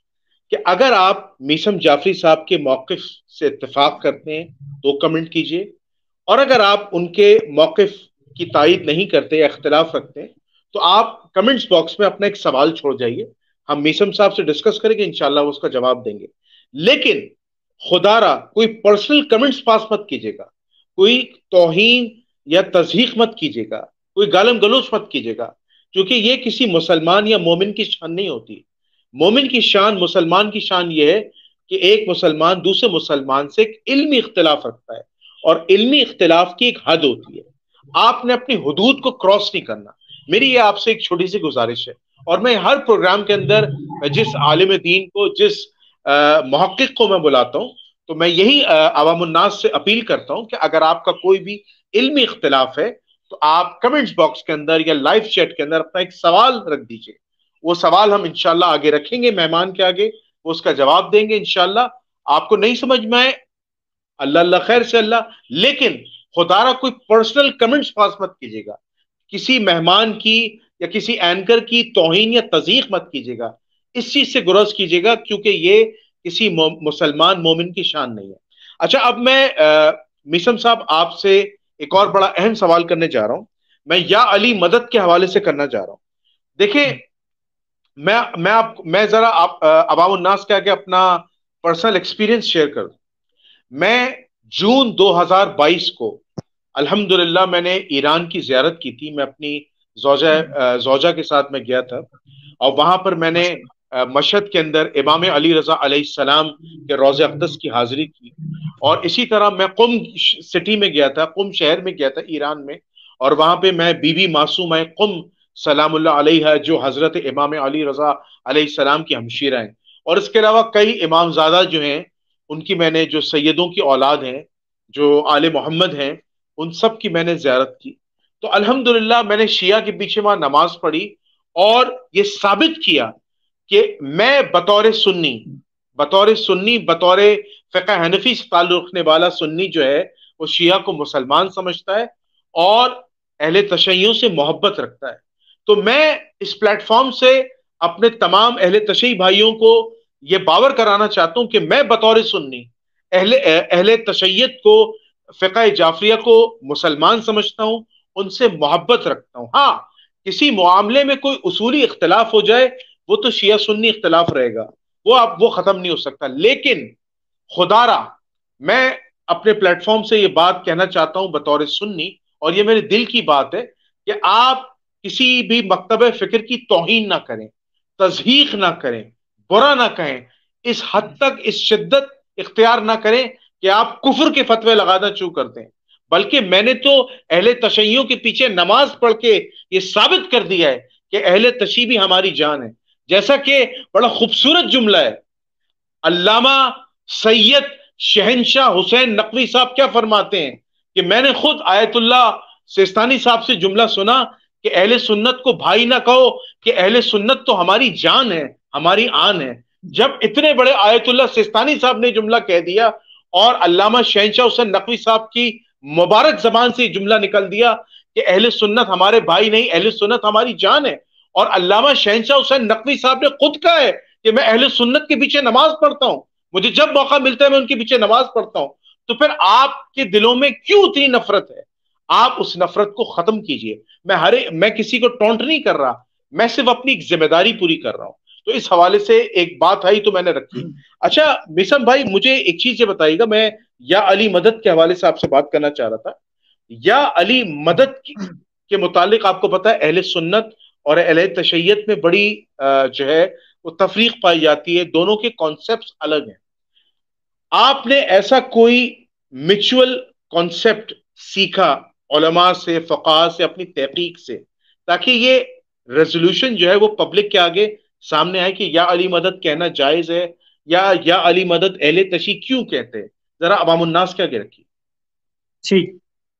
کہ اگر آپ میثم جعفری صاحب کے موقف سے اتفاق کرتے ہیں تو کمنٹ کیجئے، اور اگر آپ ان کے موقف کی تائید نہیں کرتے یا اختلاف رکھتے ہیں تو آپ کمنٹس باکس میں اپنا ایک سوال چھوڑ جائیے، ہم میثم صاحب سے ڈسکس کریں گے، انشاءاللہ وہ اس کا جواب دیں گے۔ لیکن خدا را کوئی پرسنل کمنٹس پاس مت کیجیے گا، کوئی توہین یا تضحیق مت کیجیے گا، کوئی گالم گلوچ مت کیجیے گا، کیونکہ یہ کسی مسلمان یا مومن کی شان نہیں ہوتی۔ مومن کی شان، مسلمان کی شان یہ ہے کہ ایک مسلمان دوسرے مسلمان سے ایک علمی اختلاف رکھتا ہے، اور علمی اختلاف کی ایک حد ہوتی ہے، آپ نے اپنی حدود کو کراس نہیں کرنا۔ میری یہ آپ سے ایک چھوٹی سی گزارش ہے، اور میں ہر پروگرام کے اندر جس عالم دین کو، جس محقق کو میں بلاتا ہوں، تو میں یہی عوام الناس سے اپیل کرتا ہوں کہ اگر آپ کا کوئی بھی علمی اختلاف ہے تو آپ کمنٹس باکس کے اندر یا لائیو چیٹ کے اندر اپنا ایک سوال رکھ دیجئے، وہ سوال ہم انشاءاللہ آگے رکھیں گے، مہمان کے آگے، وہ اس کا جواب دیں گے انشاءاللہ۔ آپ کو نہیں سمجھ میں آئے، اللہ اللہ خیر سے اللہ، لیکن خدا را کوئی پرسنل کمنٹس پاس مت کیجیے گا، کسی مہمان کی یا کسی اینکر کی توہین یا تضحیق مت کیجیے گا، اس چیز سے گریز کیجیے گا، کیونکہ یہ کسی مسلمان مومن کی شان نہیں ہے۔ اچھا، اب میں میثم صاحب آپ سے ایک اور بڑا اہم سوال کرنے جا رہا ہوں، میں یا علی مدد کے حوالے سے کرنا چاہ رہا ہوں۔ دیکھیں، میں ذرا عوام الناس کے آگے اپنا پرسنل ایکسپیرینس شیئر کروں۔ میں جون 2022 کو الحمدللہ میں نے ایران کی زیارت کی تھی، میں اپنی زوجہ کے ساتھ میں گیا تھا، اور وہاں پر میں نے مشہد کے اندر امام علی رضا علیہ السلام کے روضہ اقدس کی حاضری کی، اور اسی طرح میں قم سٹی میں گیا تھا، قم شہر میں گیا تھا ایران میں، اور وہاں پہ میں بی بی معصومہ قم سلام اللہ علیہ جو حضرت امام علی رضا علیہ السلام کی ہمشیرہ ہیں، اور اس کے علاوہ کئی امام زادہ جو ہیں، ان کی میں نے جو سیدوں کی اولاد ہیں، جو آل محمد ہیں، ان سب کی میں نے زیارت کی۔ تو الحمدللہ میں نے شیعہ کے پیچھے وہاں نماز پڑھی، اور یہ ثابت کیا کہ میں بطور سنی بطور فقہ حنفی سے تعلق رکھنے والا سنی جو ہے وہ شیعہ کو مسلمان سمجھتا ہے اور اہل تشیع سے محبت رکھتا ہے۔ تو میں اس پلیٹ فارم سے اپنے تمام اہل تشیع بھائیوں کو یہ باور کرانا چاہتا ہوں کہ میں بطور سنی اہل تشیعت کو، فقہ جعفریہ کو مسلمان سمجھتا ہوں، ان سے محبت رکھتا ہوں۔ ہاں، کسی معاملے میں کوئی اصولی اختلاف ہو جائے وہ تو شیعہ سنی اختلاف رہے گا، وہ ختم نہیں ہو سکتا، لیکن خدا را میں اپنے پلیٹ فارم سے یہ بات کہنا چاہتا ہوں بطور سنی، اور یہ میرے دل کی بات ہے کہ آپ کسی بھی مکتب فکر کی توہین نہ کریں، تضحیق نہ کریں، برا نہ کہیں، اس حد تک اس شدت اختیار نہ کریں کہ آپ کفر کے فتوے لگانا شروع کر دیں۔ بلکہ میں نے تو اہل تشیع کے پیچھے نماز پڑھ کے یہ ثابت کر دیا ہے کہ اہل تشیع بھی ہماری جان ہے، جیسا کہ بڑا خوبصورت جملہ ہے علامہ سید شہنشاہ حسین نقوی صاحب کیا فرماتے ہیں کہ میں نے خود آیت اللہ سیستانی صاحب سے جملہ سنا کہ اہل سنت کو بھائی نہ کہو، کہ اہل سنت تو ہماری جان ہے، ہماری آن ہے۔ جب اتنے بڑے آیت اللہ سیستانی صاحب نے جملہ کہہ دیا اور علامہ شہنشاہ حسین نقوی صاحب کی مبارک زبان سے جملہ نکل دیا کہ اہل سنت ہمارے بھائی نہیں، اہل سنت ہماری جان ہے، اور علامہ شہنشاہ حسین نقوی صاحب نے خود کہا ہے کہ میں اہل سنت کے پیچھے نماز پڑھتا ہوں، مجھے جب موقع ملتا ہے میں ان کے پیچھے نماز پڑھتا ہوں۔ تو پھر آپ کے دلوں میں کیوں اتنی نفرت ہے؟ آپ اس نفرت کو ختم کیجئے۔ میں کسی کو ٹونٹ نہیں کر رہا، میں صرف اپنی ایک ذمہ داری پوری کر رہا ہوں۔ تو اس حوالے سے ایک بات آئی تو میں نے رکھی۔ اچھا میثم بھائی، مجھے ایک چیز یہ بتائیے گا، میں یا علی مدد کے حوالے سے آپ سے بات کرنا چاہ رہا تھا۔ یا علی مدد کے متعلق آپ کو پتا ہے اہل سنت اور اہل تشیعت میں بڑی جو ہے وہ تفریق پائی جاتی ہے، دونوں کے کانسیپٹس الگ ہیں۔ آپ نے ایسا کوئی میچول کانسیپٹ سیکھا علماء سے، فقہاء سے، اپنی تحقیق سے، تاکہ یہ ریزولوشن جو ہے وہ پبلک کے آگے سامنے آئے کہ یا علی مدد کہنا جائز ہے، یا علی مدد اہل تشیع کیوں کہتے ہیں، ذرا عوام الناس کے آگے رکھیے۔ ٹھیک،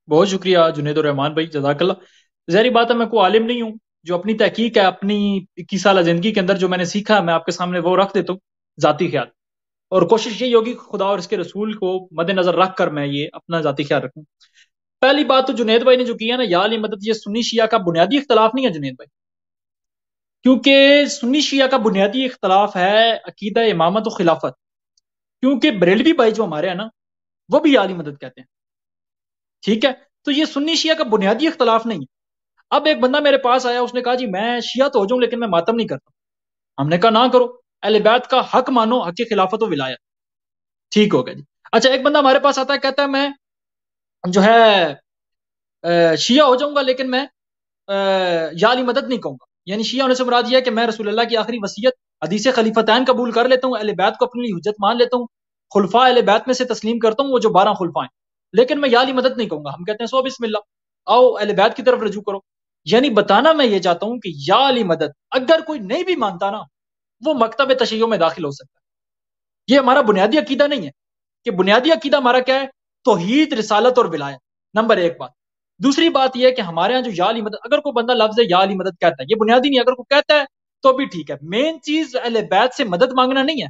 بہت شکریہ جنید الرحمان بھائی، جزاک اللہ۔ ظاہری بات ہے میں کوئی عالم نہیں ہوں، جو اپنی تحقیق ہے، اپنی 21 سالہ زندگی کے اندر جو میں نے سیکھا میں آپ کے سامنے وہ رکھ دیتا ہوں، ذاتی خیال، اور کوشش یہی ہوگی خدا اور اس کے رسول کو مد نظر رکھ کر میں یہ اپنا ذاتی خیال رکھوں۔ پہلی بات تو جنید بھائی نے جو کیا نا، یا علی مدد، یہ سنی شیعہ کا بنیادی اختلاف نہیں ہے جنید بھائی، کیونکہ سنی شیعہ کا بنیادی اختلاف ہے عقیدہ امامت و خلافت، کیونکہ بریلوی بھائی جو ہمارے ہیں نا وہ بھی یا علی مدد کہتے ہیں، ٹھیک ہے؟ تو یہ سنی شیعہ کا بنیادی اختلاف نہیں ہے۔ اب ایک بندہ میرے پاس آیا، اس نے کہا جی میں شیعہ تو ہو جاؤں لیکن میں ماتم نہیں کرتا۔ ہم نے کہا نہ کرو، اہل بیت کا حق مانو، حق خلافت و ولایت، ٹھیک ہوگا جی۔ اچھا، ایک بندہ ہمارے پاس آتا ہے، کہتا ہے میں جو ہے شیعہ ہو جاؤں گا لیکن میں یا علی مدد نہیں کہوں گا، یعنی شیعہ ہونے سے مراد یہ ہے کہ میں رسول اللہ کی آخری وصیت حدیث خلیفتین قبول کر لیتا ہوں، اہل بیت کو اپنی حجت مان لیتا ہوں، خلفاء اہل بیت میں سے تسلیم کرتا ہوں، وہ جو 12 خلفاء ہیں، لیکن میں یا علی مدد نہیں کہوں گا۔ ہم کہتے ہیں سو بسم اللہ، آؤ اہل بیت کی طرف رجوع کرو۔ یعنی بتانا میں یہ چاہتا ہوں کہ یا علی مدد اگر کوئی نہیں بھی مانتا نا، وہ مکتب تشیع میں داخل ہو سکتا ہے۔ یہ ہمارا بنیادی عقیدہ نہیں ہے، کہ بنیادی عقیدہ ہمارا کیا ہے؟ توحید، رسالت اور ولایت، نمبر ایک بات۔ دوسری بات یہ ہے کہ ہمارے ہاں جو یا علی مدد، اگر کوئی بندہ لفظ یا علی مدد کہتا ہے، یہ بنیادی نہیں ہے، اگر کوئی کہتا ہے تو بھی ٹھیک ہے، مین چیز اہل بیت سے مدد مانگنا نہیں ہے،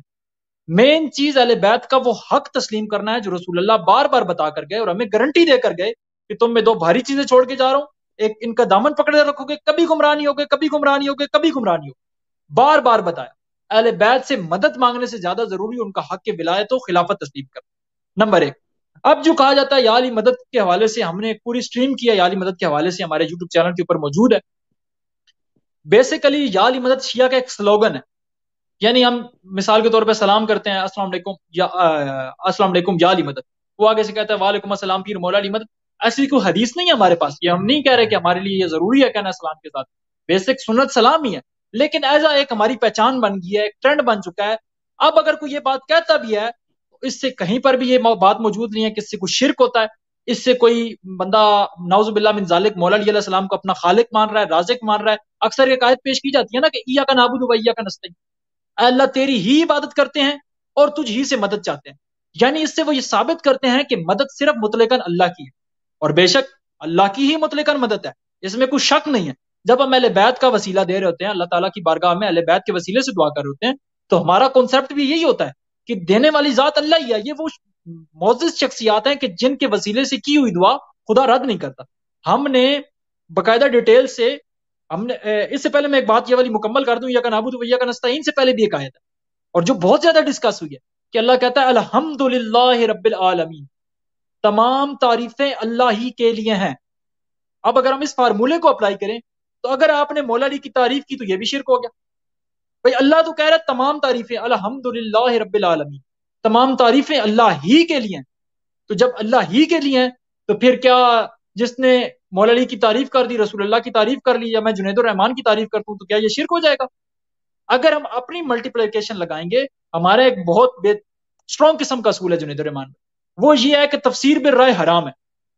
مین چیز اہل بیت کا وہ حق تسلیم کرنا ہے جو رسول اللہ بار بار بتا کر گئے اور ہمیں گارنٹی دے کر گئے کہ تم میں 2 بھاری چیزیں چھوڑ کے جا رہا ہوں، ایک ان کا دامن پکڑے رکھو گے، کبھی گمراہ نہیں ہوگے، کبھی گمراہ نہیں ہوگے، کبھی گمراہ نہیں ہوگے، بار بار بتایا۔ اہل بیت سے مدد مانگنے سے زیادہ ضروری ان کا حق ولایت و خلافت تسلیم کرنا، نمبر ایک۔ اب جو کہا جاتا ہے یا علی مدد کے حوالے سے، ہم نے ایک پوری سٹریم کیا یا علی مدد کے حوالے سے، ہمارے یوٹیوب چینل کے اوپر موجود ہے۔ بیسیکلی یا علی مدد شیعہ کا ایک سلوگن ہے، یعنی ہم مثال کے طور پہ سلام کرتے ہیں، السلام علیکم یا السلام علیکم یا علی مدد، وہ آگے سے کہتا ہے وعلیکم السلام پیر مولا علی مدد۔ ایسی کوئی حدیث نہیں ہے ہمارے پاس، یہ ہم نہیں کہہ رہے کہ ہمارے لیے یہ ضروری ہے کہنا سلام کے ساتھ، بیسک سنت سلام ہی ہے، لیکن ایزا ایک ہماری پہچان بن گئی ہے، ایک ٹرینڈ بن چکا ہے۔ اب اگر کوئی یہ بات کہتا بھی ہے، اس سے کہیں پر بھی یہ بات موجود نہیں ہے کہ اس سے کوئی شرک ہوتا ہے، اس سے کوئی بندہ نعوذ باللہ من ذالک مولا علیہ السلام کو اپنا خالق مان رہا ہے، رازق مان رہا ہے۔ اکثر یہ قاعدت پیش کی جاتی ہے نا کہ ایاک نعبد و ایاک نستعین، اے اللہ تیری ہی عبادت کرتے ہیں اور تجھ ہی سے مدد چاہتے ہیں، یعنی اس سے وہ یہ ثابت کرتے ہیں کہ مدد صرف مطلقاً اللہ کی ہے، اور بے شک اللہ کی ہی مطلقاً مدد ہے، اس میں کوئی شک نہیں ہے۔ جب ہم اہل بیت کا وسیلہ دے رہے ہوتے ہیں، اللہ تعالیٰ کی بارگاہ میں اہل بیت کے وسیلے سے دعا کر رہے ہوتے ہیں، تو ہمارا کنسپٹ بھی یہی ہوتا ہے کہ دینے والی ذات اللہ ہی ہے، یہ وہ معزز شخصیات ہیں کہ جن کے وسیلے سے کی ہوئی دعا خدا رد نہیں کرتا۔ ہم نے باقاعدہ ڈیٹیل سے، ہم نے اس سے پہلے میں ایک بات یہ والی مکمل کر دوں، ایاک نعبد و ایاک نستعین سے پہلے بھی ایک آیت ہے اور جو بہت زیادہ ڈسکس ہوئی ہے کہ اللہ کہتا ہے الحمدللہ رب العالمین، تمام تعریفیں اللہ ہی کے لیے ہیں۔ اب اگر ہم اس فارمولے کو اپلائی کریں تو اگر آپ نے مولا علی کی تعریف کی تو یہ بھی شرک ہو گیا۔ بھئی اللہ تو کہہ رہا ہے تمام تعریفیں الحمدللہ رب العالمین، تمام تعریفیں اللہ ہی کے لیے ہیں، تو جب اللہ ہی کے لیے ہیں تو پھر کیا جس نے مولا علی کی تعریف کر دی، رسول اللہ کی تعریف کر لی، یا میں جنید الرحمان کی تعریف کرتا ہوں تو کیا یہ شرک ہو جائے گا؟ اگر ہم اپنی ملٹیپلیکیشن لگائیں گے، ہمارا ایک بہت اسٹرانگ قسم کا اصول ہے جنید الرحمان، وہ یہ ہے کہ تفسیر بالرائے حرام ہے۔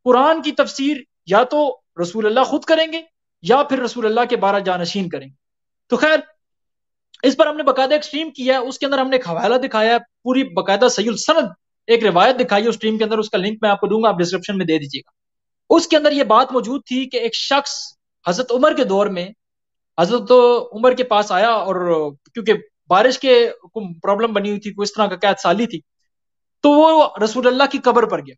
قرآن کی تفسیر یا تو رسول اللہ خود کریں گے یا پھر رسول اللہ کے 12 جانشین کریں گے۔ تو خیر اس پر ہم نے باقاعدہ ایک سٹریم کیا ہے، اس کے اندر ہم نے ایک حوالہ دکھایا ہے، پوری باقاعدہ صحیح السند ایک روایت دکھائی ہے اس سٹریم کے اندر، اس کا لنک میں آپ کو دوں گا، آپ ڈسکرپشن میں دے دیجیے گا۔ اس کے اندر یہ بات موجود تھی کہ ایک شخص حضرت عمر کے دور میں حضرت عمر کے پاس آیا، اور کیونکہ بارش کے پرابلم بنی ہوئی تھی، کوئی اس طرح کا قحط سالی تھی، تو وہ رسول اللہ کی قبر پر گیا،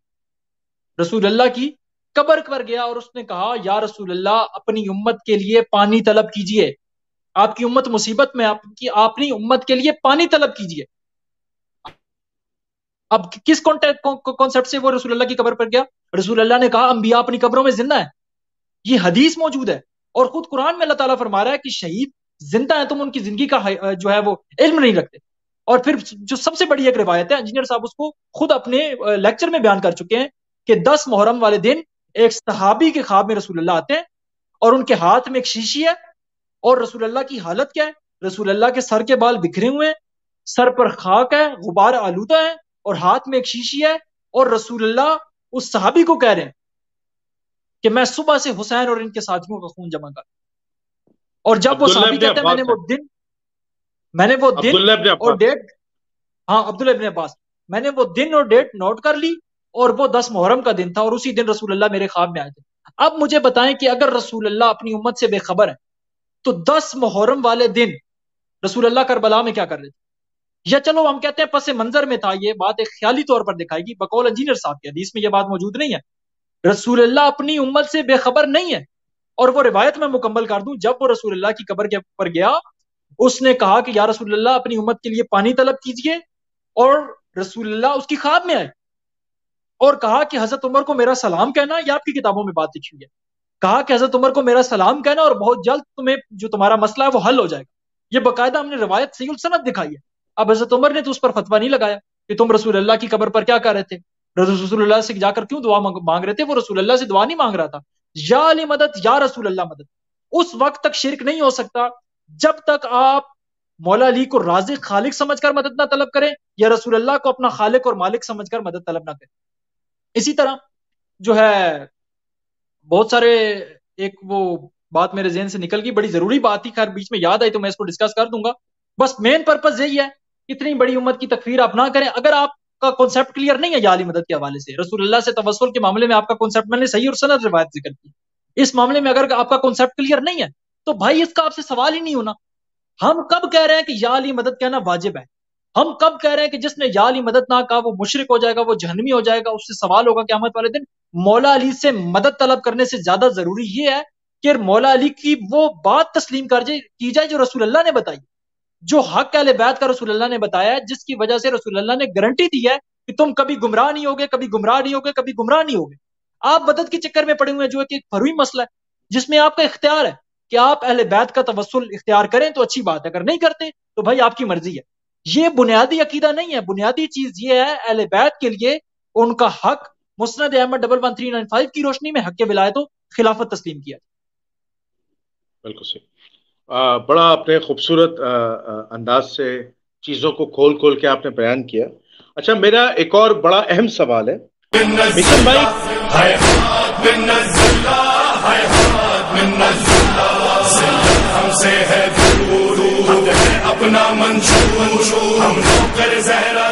رسول اللہ کی قبر پر گیا اور اس نے کہا یا رسول اللہ اپنی امت کے لیے پانی طلب کیجئے، آپ کی امت مصیبت میں، اپنی امت کے لیے پانی طلب کیجئے۔ اب کس کانسیپٹ سے وہ رسول اللہ کی قبر پر گیا؟ رسول اللہ نے کہا انبیاء اپنی قبروں میں زندہ ہیں، یہ حدیث موجود ہے، اور خود قرآن میں اللہ تعالیٰ فرما رہا ہے کہ شہید زندہ ہیں، تم ان کی زندگی کا جو ہے وہ علم نہیں رکھتے۔ اور پھر جو سب سے بڑی ایک روایت ہے، انجینئر صاحب اس کو خود اپنے لیکچر میں بیان کر چکے ہیں کہ 10 محرم والے دن ایک صحابی کے خواب میں رسول اللہ آتے ہیں اور ان کے ہاتھ میں ایک شیشی ہے، اور رسول اللہ کی حالت کیا ہے؟ رسول اللہ کے سر کے بال بکھرے ہوئے ہیں، سر پر خاک ہے، غبار آلودہ ہے، اور ہاتھ میں ایک شیشی ہے، اور رسول اللہ اس صحابی کو کہہ رہے ہیں کہ میں صبح سے حسین اور ان کے ساتھیوں کا خون جمع کر. اور جب وہ صحابی کہتے ہیں میں نے وہ دن اور ڈیٹ، ہاں عبداللہ ابن عباس، میں نے وہ دن اور ڈیٹ نوٹ کر لی اور وہ 10 محرم کا دن تھا اور اسی دن رسول اللہ میرے خواب میں آئے تھے. اب مجھے بتائیں کہ اگر رسول اللہ اپنی امت سے بے خبر ہے تو 10 محرم والے دن رسول اللہ کربلا میں کیا کر رہے تھے؟ یا چلو ہم کہتے ہیں پس منظر میں تھا، یہ بات ایک خیالی طور پر دکھائے گی بقول انجینئر صاحب کی، حدیث میں یہ بات موجود نہیں ہے. رسول اللہ اپنی امت سے بے خبر نہیں ہے. اور وہ روایت میں مکمل کر دوں، جب وہ رسول اللہ کی قبر کے اوپر گیا اس نے کہا کہ یا رسول اللہ اپنی امت کے لیے پانی طلب کیجئے، اور رسول اللہ اس کی خواب میں آئے اور کہا کہ حضرت عمر کو میرا سلام کہنا. یہ آپ کی کتابوں میں بات لکھی ہوئی ہے، کہا کہ حضرت عمر کو میرا سلام کہنا اور بہت جلد تمہیں جو تمہارا مسئلہ ہے وہ حل ہو جائے گا. یہ باقاعدہ ہم نے روایت صحیح السند دکھائی ہے. اب حضرت عمر نے تو اس پر فتویٰ نہیں لگایا کہ تم رسول اللہ کی قبر پر کیا کر رہے تھے، رسول اللہ سے جا کر کیوں دعا مانگ رہے تھے. وہ رسول اللہ سے دعا نہیں مانگ رہا تھا، یا علی مدد یا رسول اللہ مدد. اس وقت تک شرک نہیں ہو سکتا جب تک آپ مولا علی کو رازق خالق سمجھ کر مدد نہ طلب کریں یا رسول اللہ کو اپنا خالق اور مالک سمجھ کر مدد طلب نہ کریں. اسی طرح جو ہے بہت سارے، ایک وہ بات میرے ذہن سے نکل گئی، بڑی ضروری بات تھی، خیر بیچ میں یاد آئی تو میں اس کو ڈسکس کر دوں گا. بس مین پرپز یہی ہے، اتنی بڑی امت کی تکفیر آپ نہ کریں. اگر آپ کا کانسیپٹ کلیئر نہیں ہے یا علی مدد کے حوالے سے، رسول اللہ سے توسل کے معاملے میں آپ کا کانسیپٹ، میں نے صحیح اور سند روایت ذکر کی، اس معاملے میں اگر آپ کا کانسیپٹ کلیئر نہیں ہے تو بھائی اس کا آپ سے سوال ہی نہیں ہونا. ہم کب کہہ رہے ہیں کہ یا علی مدد کہنا واجب ہے؟ ہم کب کہہ رہے ہیں کہ جس نے یا علی مدد نہ کہا وہ مشرک ہو جائے گا، وہ جہنمی ہو جائے گا، اس سے سوال ہوگا قیامت والے دن؟ مولا علی سے مدد طلب کرنے سے زیادہ ضروری یہ ہے کہ مولا علی کی وہ بات تسلیم کی جائے جو رسول اللہ نے بتائی، جو حق اہل بیت کا رسول اللہ نے بتایا ہے، جس کی وجہ سے رسول اللہ نے گارنٹی دی ہے کہ تم کبھی گمراہ نہیں ہوگے، کبھی گمراہ نہیں ہوگے، کبھی گمراہ نہیں ہوگے. آپ مدد کے چکر میں پڑے ہوئے ہیں جو ایک فروئی مسئلہ ہے جس میں آپ کا اختیار ہے کہ آپ اہل بیت کا توسل اختیار کریں تو اچھی بات ہے، اگر نہیں کرتے تو بھائی آپ کی مرضی ہے. یہ بنیادی عقیدہ نہیں ہے. بنیادی چیز یہ ہے اہل بیت کے لیے ان کا حق مسند احمد 11395 کی روشنی میں حق ولایت و خلافت تسلیم کیا. بالکل صحیح. بڑا اپنے خوبصورت انداز سے چیزوں کو کھول کھول کے آپ نے بیان کیا. اچھا میرا ایک اور بڑا اہم سوال ہے مشن بھائی، ہم سے ہے اپنا منشور، ہم کر زہرا